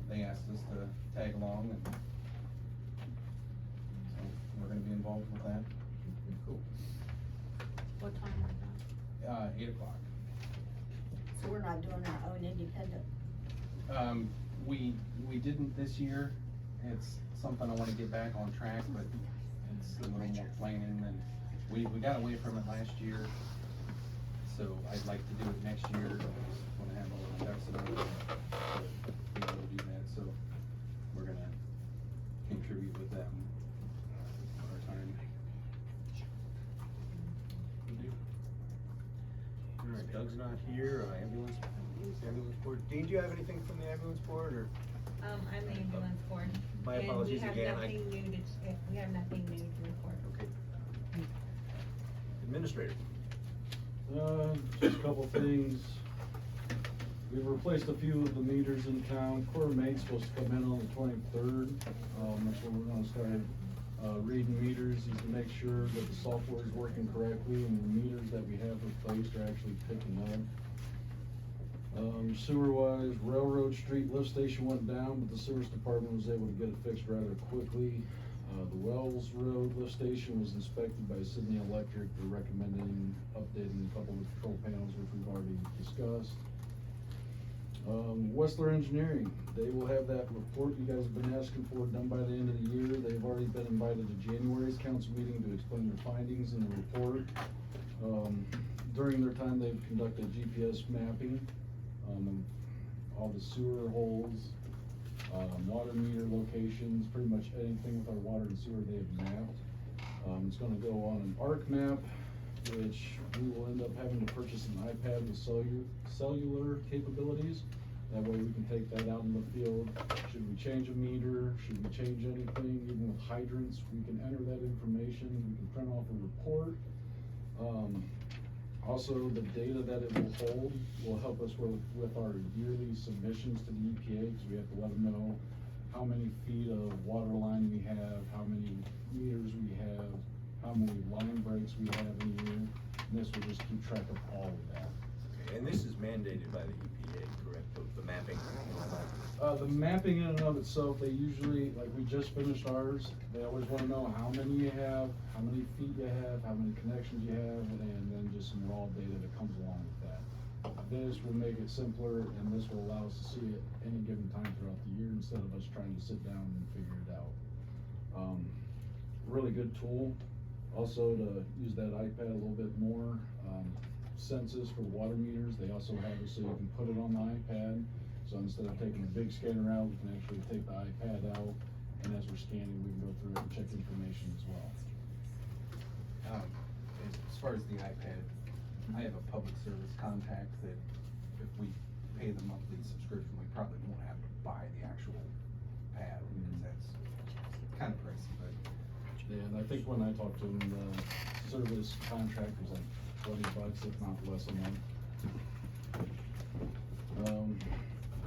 They asked us to tag along, and so we're gonna be involved with that. Cool. What time are you 8 o'clock. So we're not doing our own independent. We didn't this year. It's something I wanna get back on track, but it's a little more planning than, we got away from it last year. So I'd like to do it next year. Just wanna have all the ducks in a row to be able to do that, so we're gonna contribute with that our time. All right, Doug's not here, ambulance board. Dean, do you have anything from the ambulance board, or? I'm the ambulance board. My apologies again, And we have nothing new to report. Okay. Administrator. Just a couple things. We've replaced a few of the meters in town. Quarter main's supposed to come in on the 23rd. That's when we're gonna start, reading meters, is to make sure that the software is working correctly and the meters that we have replaced are actually picking up. Sewer wise, Railroad Street lift station went down, but the sewers department was able to get it fixed rather quickly. The Wells Road lift station was inspected by Sydney Electric. They're recommending updating a couple of control panels, which we've already discussed. Westler Engineering, they will have that report you guys have been asking for done by the end of the year. They've already been invited to January's council meeting to explain their findings in the report. During their time, they've conducted GPS mapping, all the sewer holes, water meter locations, pretty much anything with our water and sewer they have mapped. It's gonna go on an ARC map, which we will end up having to purchase an iPad with cellular capabilities. That way we can take that out in the field. Should we change a meter, should we change anything, even with hydrants, we can enter that information, we can print off a report. Also, the data that it will hold will help us with our yearly submissions to the EPA, because we have to let them know how many feet of water line we have, how many meters we have, how many line breaks we have in a year, and this will just keep track of all of that. Okay, and this is mandated by the EPA, correct, the mapping? The mapping in and of itself, they usually, like we just finished ours, they always wanna know how many you have, how many feet you have, how many connections you have, and then just some raw data that comes along with that. This will make it simpler, and this will allow us to see it any given time throughout the year, instead of us trying to sit down and figure it out. Really good tool, also to use that iPad a little bit more. Census for water meters, they also have it so you can put it on the iPad. So instead of taking a big scanner out, we can actually take the iPad out, and as we're scanning, we can go through it and check information as well. As far as the iPad, I have a public service contact that if we pay the monthly subscription, we probably won't have to buy the actual pad, because that's kind of pricey, but. Yeah, and I think when I talked to them, the service contract was like $20, if not less a month.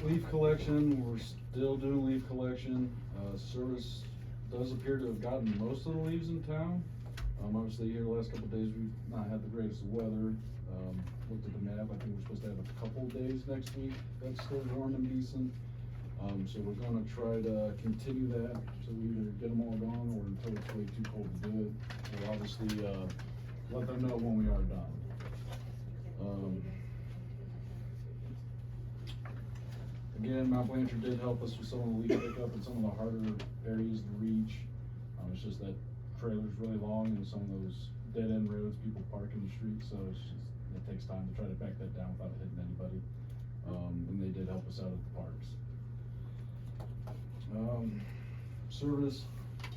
Leaf collection, we're still doing leaf collection. Service does appear to have gotten most of the leaves in town. Obviously here the last couple of days, we've not had the greatest of weather. Looked at the map, I think we're supposed to have a couple of days next week that's still warm and decent. So we're gonna try to continue that, so we either get them all gone, or until it's way too cold to do it. We'll obviously, let them know when we are done. Again, Mount Blanchard did help us with some of the leaf pickup and some of the harder areas to reach. It's just that trailer's really long, and some of those dead end roads, people park in the street, so it takes time to try to back that down without hitting anybody. And they did help us out at the parks. Service,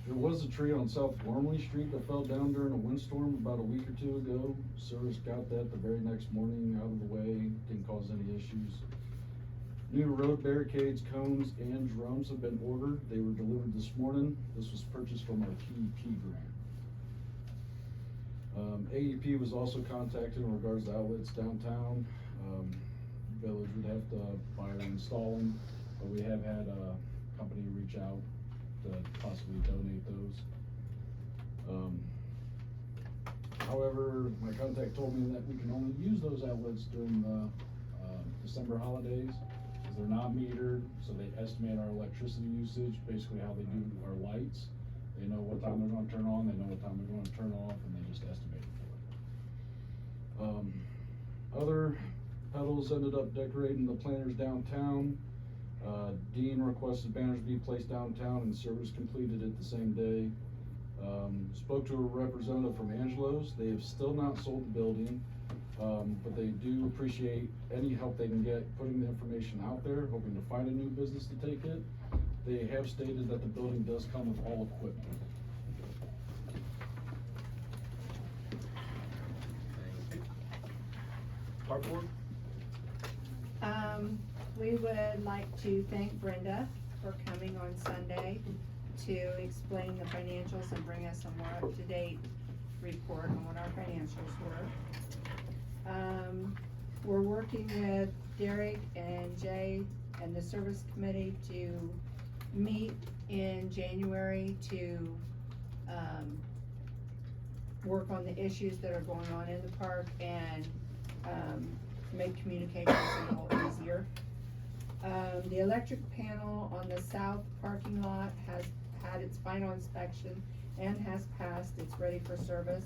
there was a tree on South Gormley Street that fell down during a windstorm about a week or two ago. Service got that the very next morning out of the way, didn't cause any issues. New road barricades, cones, and drums have been ordered. They were delivered this morning. This was purchased from our TEP grant. AEP was also contacted in regards to outlets downtown. Village would have to buy or install them, but we have had a company reach out to possibly donate those. However, my contact told me that we can only use those outlets during the December holidays, because they're not metered, so they estimate our electricity usage, basically how they do our lights. They know what time they're gonna turn on, they know what time they're gonna turn off, and they just estimate it for it. Other pedals ended up decorating the planters downtown. Dean requested banners be placed downtown, and service completed it the same day. Spoke to a representative from Angelo's. They have still not sold the building, but they do appreciate any help they can get putting the information out there, hoping to find a new business to take it. They have stated that the building does come with all equipment. Park board? We would like to thank Brenda for coming on Sunday to explain the financials and bring us a more up-to-date report on what our financials were. We're working with Derek and Jay and the service committee to meet in January to, work on the issues that are going on in the park and, make communications a little easier. The electric panel on the south parking lot has had its final inspection and has passed. It's ready for service.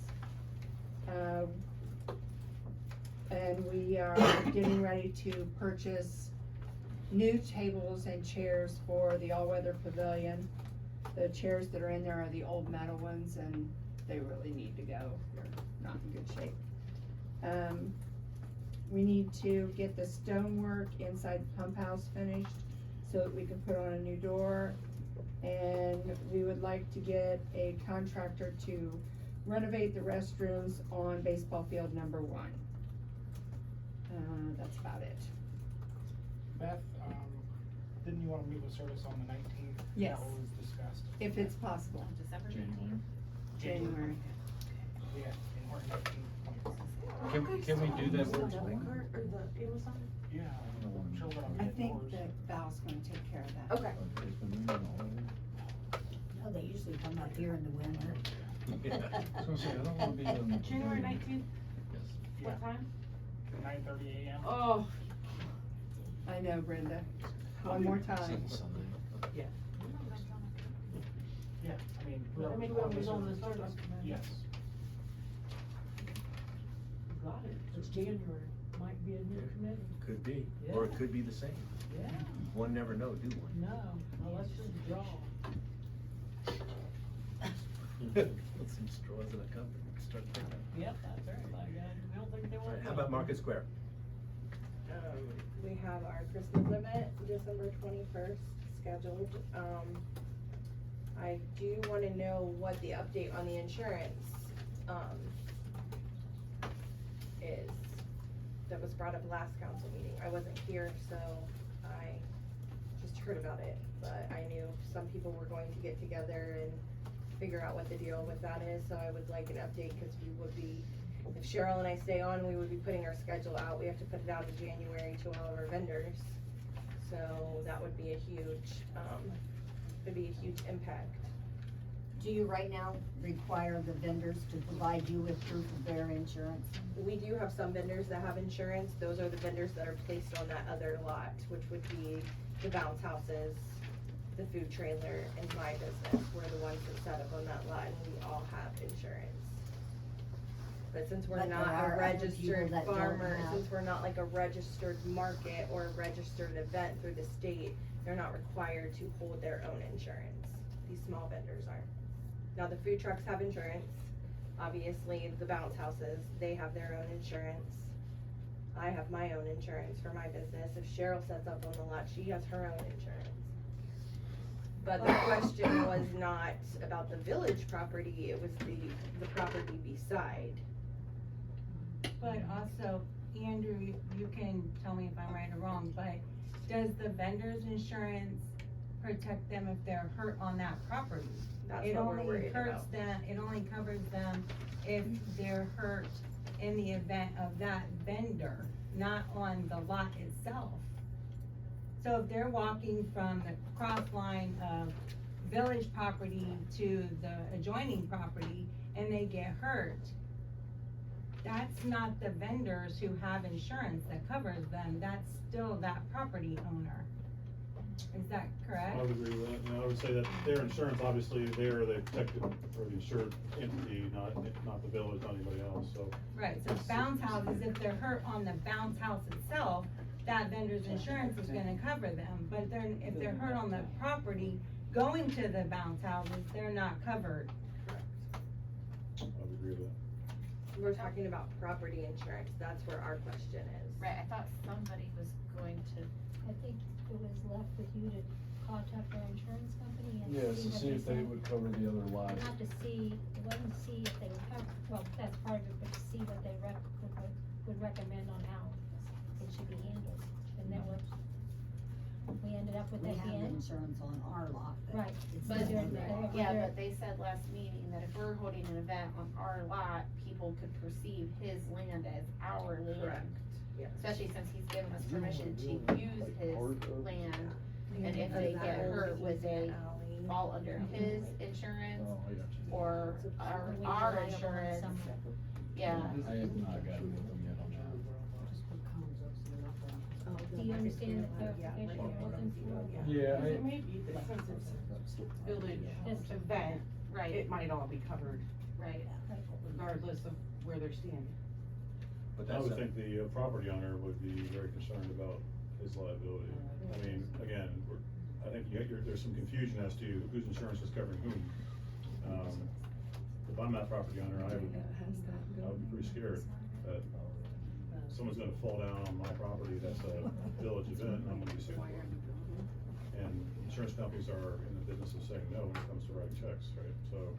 And we are getting ready to purchase new tables and chairs for the all-weather pavilion. The chairs that are in there are the old metal ones, and they really need to go. They're not in good shape. We need to get the stonework inside the pump house finished so that we can put on a new door. And we would like to get a contractor to renovate the restrooms on baseball field number 1. That's about it. Beth, didn't you wanna meet with service on the 19th? Yes. That was discussed. If it's possible. December? January. January. Yeah, and we're 19th. Can we do that The virtually? debit card or the Amazon? Yeah. Children will be I think indoors. that Val's gonna take care of that. Okay. No, they usually come up here in the winter. January 19th, Yeah. what time? 9:30 a.m. Oh, I know, Brenda. One more time. Yeah, I mean, I mean, whoever's on the service committee. Yes. Got it, it's January, might be a new committee. Could be, or it could be the same. Yeah. One never know, do one? No, let's just draw. Put some straws in a cup and start picking. Yep, that's right, by God, I don't think they want. How about Market Square? We have our Christmas event, December 21st scheduled. I do wanna know what the update on the insurance, is. That was brought up last council meeting. I wasn't here, so I just heard about it. But I knew some people were going to get together and figure out what the deal with that is, so I would like an update, cause we would be, if Cheryl and I stay on, we would be putting our schedule out. We have to put it out in January to all of our vendors. So that would be a huge, impact. Do you right now require the vendors to provide you with proof of their insurance? We do have some vendors that have insurance. Those are the vendors that are placed on that other lot, which would be the bounce houses, the food trailer, and my business. We're the ones that set up on that lot, and we all have insurance. But since we're But there not are a other registered people that don't farmer, have- since we're not like a registered market or a registered event through the state, they're not required to hold their own insurance. These small vendors aren't. Now, the food trucks have insurance. Obviously, the bounce houses, they have their own insurance. I have my own insurance for my business. If Cheryl sets up on the lot, she has her own insurance. But the question was not about the village property, it was the property beside. But also, Andrew, you can tell me if I'm right or wrong, but does the vendor's insurance protect them if they're hurt on that property? That's It what we're only worried hurts about. them, it only covers them if they're hurt in the event of that vendor, not on the lot itself. So if they're walking from the cross line of village property to the adjoining property and they get hurt, that's not the vendors who have insurance that covers them, that's still that property owner. Is that correct? I would agree with that, and I would say that their insurance, obviously, they're the protected or the insured entity, not the village, not anybody else, so. Right, so bounce houses, if they're hurt on the bounce house itself, that vendor's insurance is gonna cover them, but if they're hurt on the property going to the bounce houses, they're not covered. I would agree with that. We're talking about property insurance, that's where our question is. Right, I thought somebody was going to. I think it was left with you to contact our insurance company and Yes, to see what if they said. would cover the other lots. Not to see, it wasn't to see if they would cover, well, that's part of it, but to see what they would recommend on how it should be handled. And then we ended up with We at the have end. insurance on our lot, but Right, it's but not they're- on theirs. Yeah, but they said last meeting that if we're holding an event on our lot, people could perceive his land as our land. Correct, yeah. Especially since he's given us permission to use his land, and if they get hurt, would they fall under his insurance Oh, I got you. or We our liable on insurance? some- Yeah, I have not gotten with them yet on that. Do you understand the clarification you're looking for? Yeah, Because it may be that since it's village event, right, it might all be covered right. regardless of where they're standing. But I that's would a- think the property owner would be very concerned about his liability. I mean, again, I think there's some confusion as to whose insurance is covering whom. If I'm that property owner, I would be pretty scared that someone's gonna fall down on my property, that's a village event, and I'm gonna be sued for it. And insurance companies are in the business of saying no when it comes to writing checks, right, so,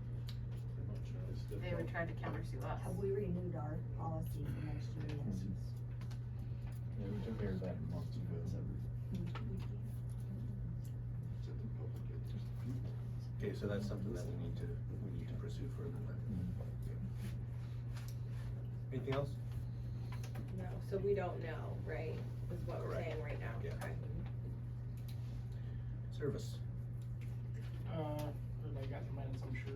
pretty much, it's difficult. They would try to countersue us. Have we renewed our policy for next year yet? Yeah, we took care of that a month ago. Okay, so that's something that we need to pursue further then. Anything else? So we don't know, right, is what we're Correct. saying right now? Yeah. Okay. Service. Everybody got the minutes, I'm sure.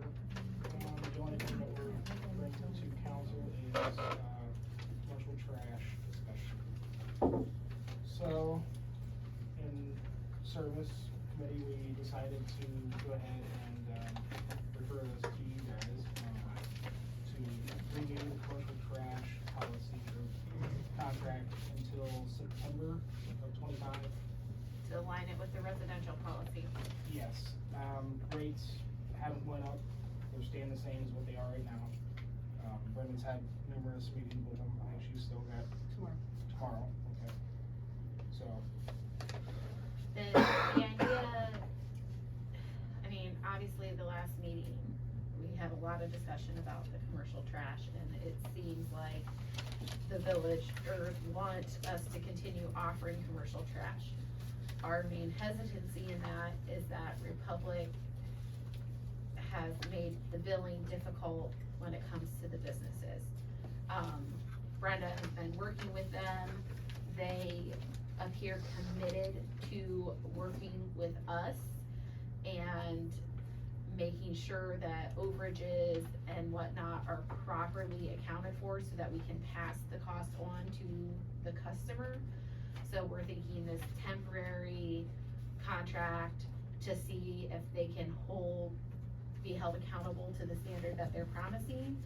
The only thing that we're bringing to council is, commercial trash discussion. So, in service committee, we decided to go ahead and, refer this to you guys, to renew the commercial trash policy or contract until September of 25. To align it with the residential policy. Yes, rates haven't went up, they're staying the same as what they are right now. Brendan's had numerous meetings with them, I think she's still got. Tomorrow, okay. So, The idea, I mean, obviously the last meeting, we had a lot of discussion about the commercial trash, and it seems like the village want us to continue offering commercial trash. Our main hesitancy in that is that Republic has made the billing difficult when it comes to the businesses. Brenda has been working with them. They appear committed to working with us and making sure that overages and whatnot are properly accounted for so that we can pass the cost on to the customer. So we're thinking this temporary contract to see if they can be held accountable to the standard that they're promising.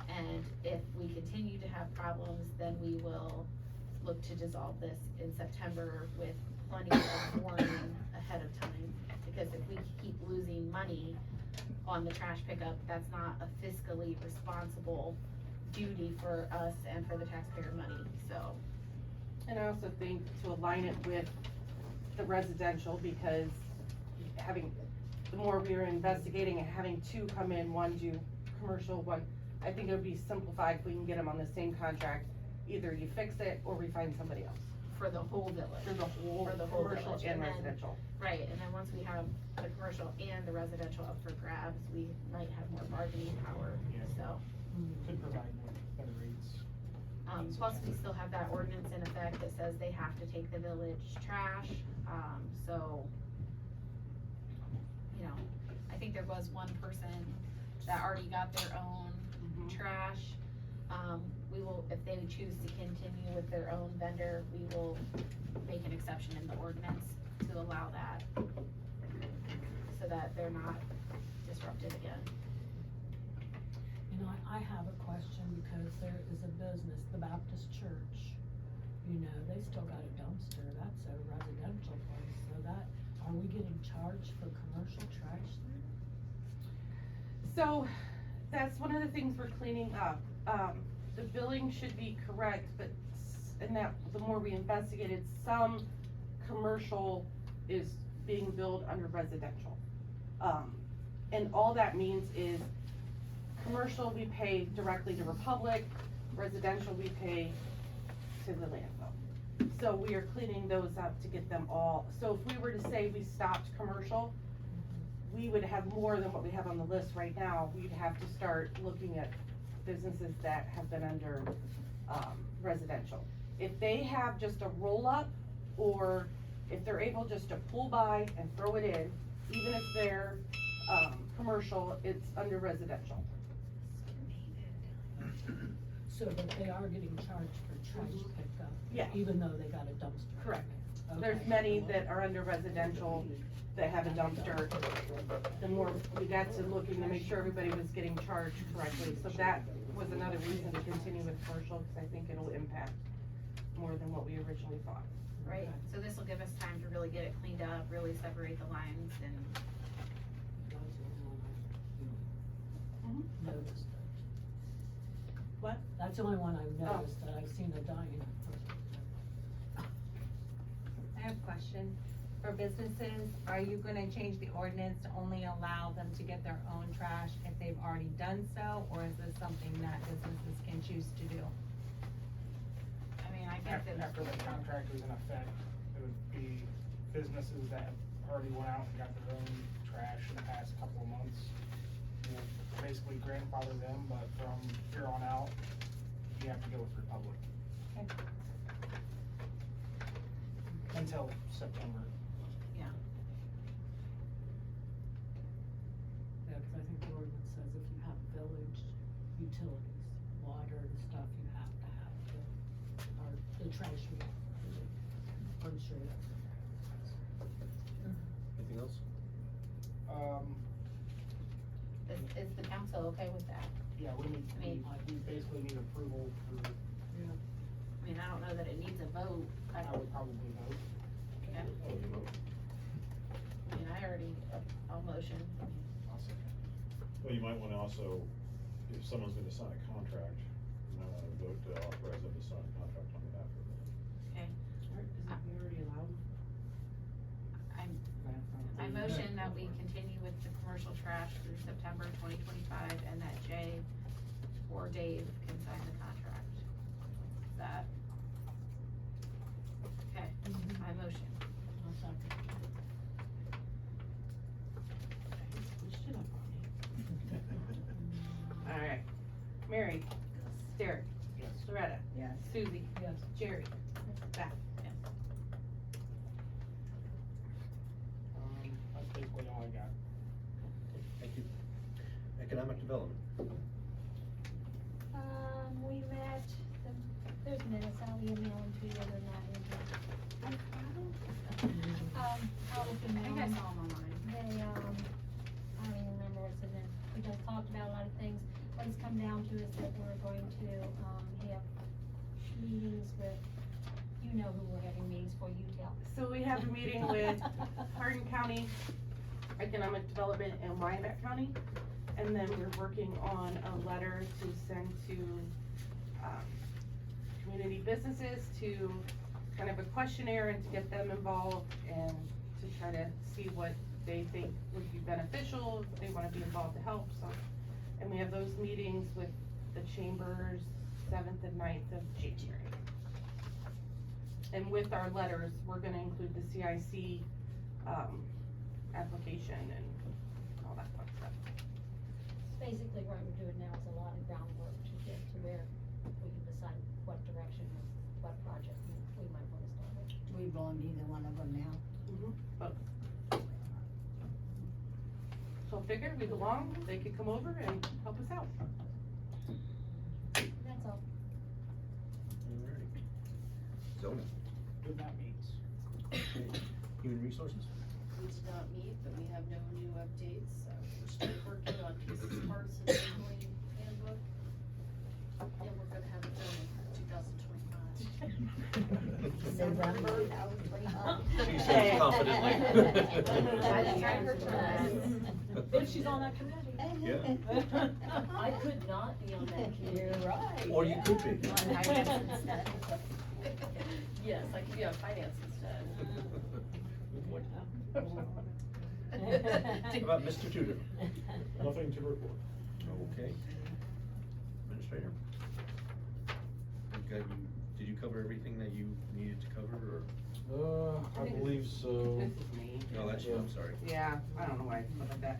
And if we continue to have problems, then we will look to dissolve this in September with plenty of warning ahead of time. Because if we keep losing money on the trash pickup, that's not a fiscally responsible duty for us and for the taxpayer money, so. And I also think to align it with the residential, because the more we are investigating and having two come in, one do commercial, one, I think it would be simplified if we can get them on the same contract. Either you fix it or we find somebody else. For the whole village. For the whole commercial village, and then- residential. Right, and then once we have the commercial and the residential up for grabs, we might have more bargaining power, Yeah. so. could provide more better rates. Plus, we still have that ordinance in effect that says they have to take the village trash, so, you know, I think there was one person that already got their own trash. We will, if they choose to continue with their own vendor, we will make an exception in the ordinance to allow that, so that they're not disrupted again. You know, I have a question because there is a business, the Baptist Church, you know, they still got a dumpster, that's a residential place, so that, are we getting charged for commercial trash there? So, that's one of the things we're cleaning up. The billing should be correct, but, and that, the more we investigated, some commercial is being billed under residential. And all that means is, commercial we pay directly to Republic, residential we pay to the landfill. So we are cleaning those up to get them all, so if we were to say we stopped commercial, we would have more than what we have on the list right now. We'd have to start looking at businesses that have been under, residential. If they have just a roll-up, or if they're able just to pull by and throw it in, even if they're, commercial, it's under residential. So that they are getting charged for trash pickup? Yeah. Even though they got a dumpster? Correct. Okay. There's many that are under residential that have a dumpster. The more we got to looking to make sure everybody was getting charged correctly, so that was another reason to continue with commercial, because I think it'll impact more than what we originally thought. Right, so this will give us time to really get it cleaned up, really separate the lines and. Noticed it. What? That's the only one I've noticed, that I've seen a dying. I have a question. For businesses, are you gonna change the ordinance to only allow them to get their own trash if they've already done so? Or is this something that businesses can choose to do? I mean, I think that. After the contract was in effect, it would be businesses that have already went out and got their own trash in the past couple of months. We'll basically grandfather them, but from here on out, you have to go with Republic. Okay. until September. Yeah. Yeah, cause I think the ordinance says if you have village utilities, water and stuff, you have to have the trash meter. I'm sure that's. Anything else? Is the council okay with that? Yeah, we basically need approval for, I mean, I don't know that it needs a vote. I would probably vote. Yeah. I mean, I already, I'll motion. Well, you might wanna also, if someone's gonna sign a contract, you might wanna vote to authorize them to sign a contract on behalf of them. Okay. Is it already allowed? I motion that we continue with the commercial trash through September 2025 and that Jay or Dave can sign the contract. Is that? Okay, I motion. I'll second. Switched it up on me. Alright, Mary, Derek, Yes. Loretta, Yes. Susie, Yes. Jerry, Beth. Yes. That's basically all I got. Thank you. Economic development. We met, there's minutes, I'll email them to you other than that. I'll I think I email them. saw them online. They, I don't even remember what's in it. We just talked about a lot of things. What it's come down to is that we're going to, have meetings with, you know who we're having meetings for, you tell. So we have a meeting with Hardin County, Economic Development, and Wyandotte County. And then we're working on a letter to send to, community businesses to kind of a questionnaire and to get them involved and to try to see what they think would be beneficial, if they wanna be involved to help, so. And we have those meetings with the chambers 7th and 9th of January. And with our letters, we're gonna include the CIC, application and all that fun stuff. Basically, what we're doing now is a lot of groundwork to get to where we can decide what direction, what project we might wanna start with. Do we belong to either one of them now? But so I figured we belong, they could come over and help us out. That's all. Alright. Zoning. Did not meet. Human resources. We did not meet, but we have no new updates, so we're still working on pieces, parts of the employee handbook. And we're gonna have it done in 2025. November. She said confidently. By the time her turn. If she's on that committee. Yeah. I could not be on that committee. You're right. Or you could be. Yes, I could be on finance instead. How about Mr. Tudor? Nothing to report. Okay. Administrator? Did you cover everything that you needed to cover, or? I believe so. This is me. No, that's you, I'm sorry. Yeah, I don't know why I put like that.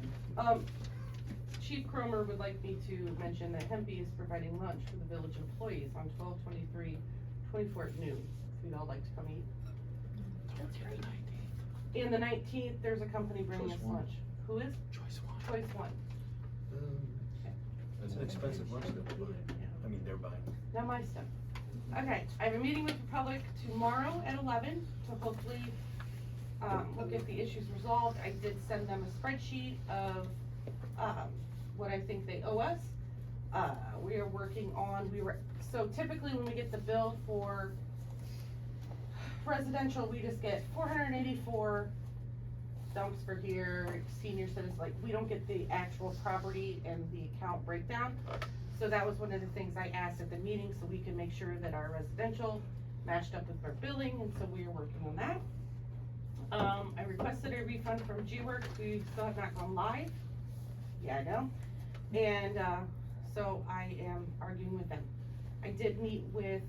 Chief Cromer would like me to mention that Hempy is providing lunch for the village employees on 12/23/24 at noon. If you'd all like to come eat. That's right. And the 19th, there's a company bringing Choice us one. lunch. Who is? Choice one. Choice One. That's an expensive lunch that we're buying. I mean, they're buying. Not my stuff. Okay, I have a meeting with the public tomorrow at 11 to hopefully, look at the issues resolved. I did send them a spreadsheet of, what I think they owe us. We are working on, so typically when we get the bill for residential, we just get 484 dumps for here, senior citizens, like, we don't get the actual property and the account breakdown. So that was one of the things I asked at the meeting, so we can make sure that our residential matched up with our billing, and so we are working on that. I requested a refund from G-Works, we still have not gone live. Yeah, I know. And, so I am arguing with them. I did meet with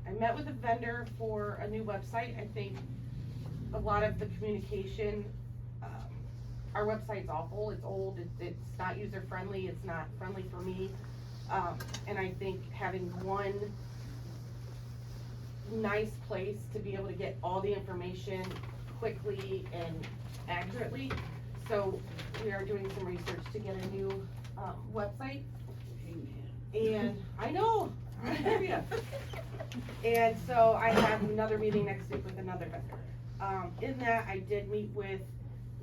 I met with a vendor for a new website. I think a lot of the communication, our website's awful, it's old, it's not user-friendly, it's not friendly for me. And I think having one nice place to be able to get all the information quickly and accurately. So we are doing some research to get a new, website. And I know, I hear ya. And so I have another meeting next week with another vendor. In that, I did meet with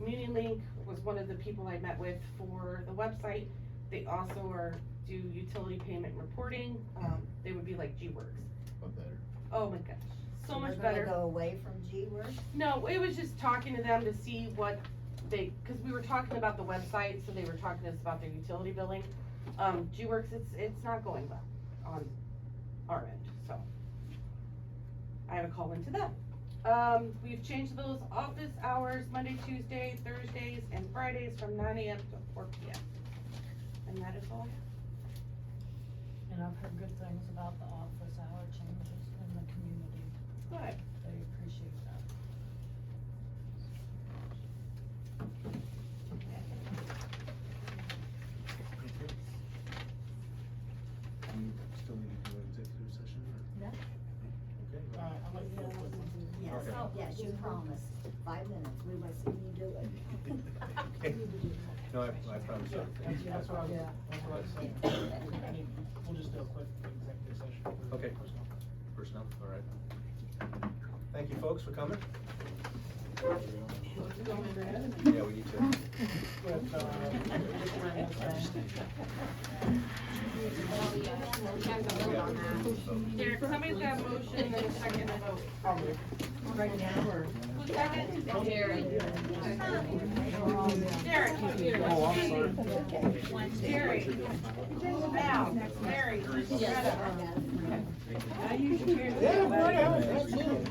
MuniLink, was one of the people I met with for the website. They also do utility payment reporting. They would be like G-Works. But better. Oh my gosh, so much We're better. gonna go away from G-Works? No, it was just talking to them to see what they, cause we were talking about the website, so they were talking to us about their utility billing. G-Works, it's not going well on our end, so. I have a call into them. We've changed those office hours, Monday, Tuesday, Thursdays, and Fridays from 9 AM to 4 PM. And that is all. And I've heard good things about the office hour changes in the community. Good. They appreciate that. You still need to do an executive session or? No. Okay. I'd like to go with Yes, Okay. yes, you promised. 5 minutes, we want to see you do it. Okay. No, I promise you. That's what I was saying. I mean, we'll just do a quick executive session for Okay. personnel. Personnel, all right. Thank you, folks, for coming. Yeah, we need to. Derek, somebody's got a motion and a second to vote. Right now, or? Who's second? Jerry. Derek. Oh, I'm sorry. Jerry. Now, Mary. Greta. I usually hear. Yeah, boy, that's it.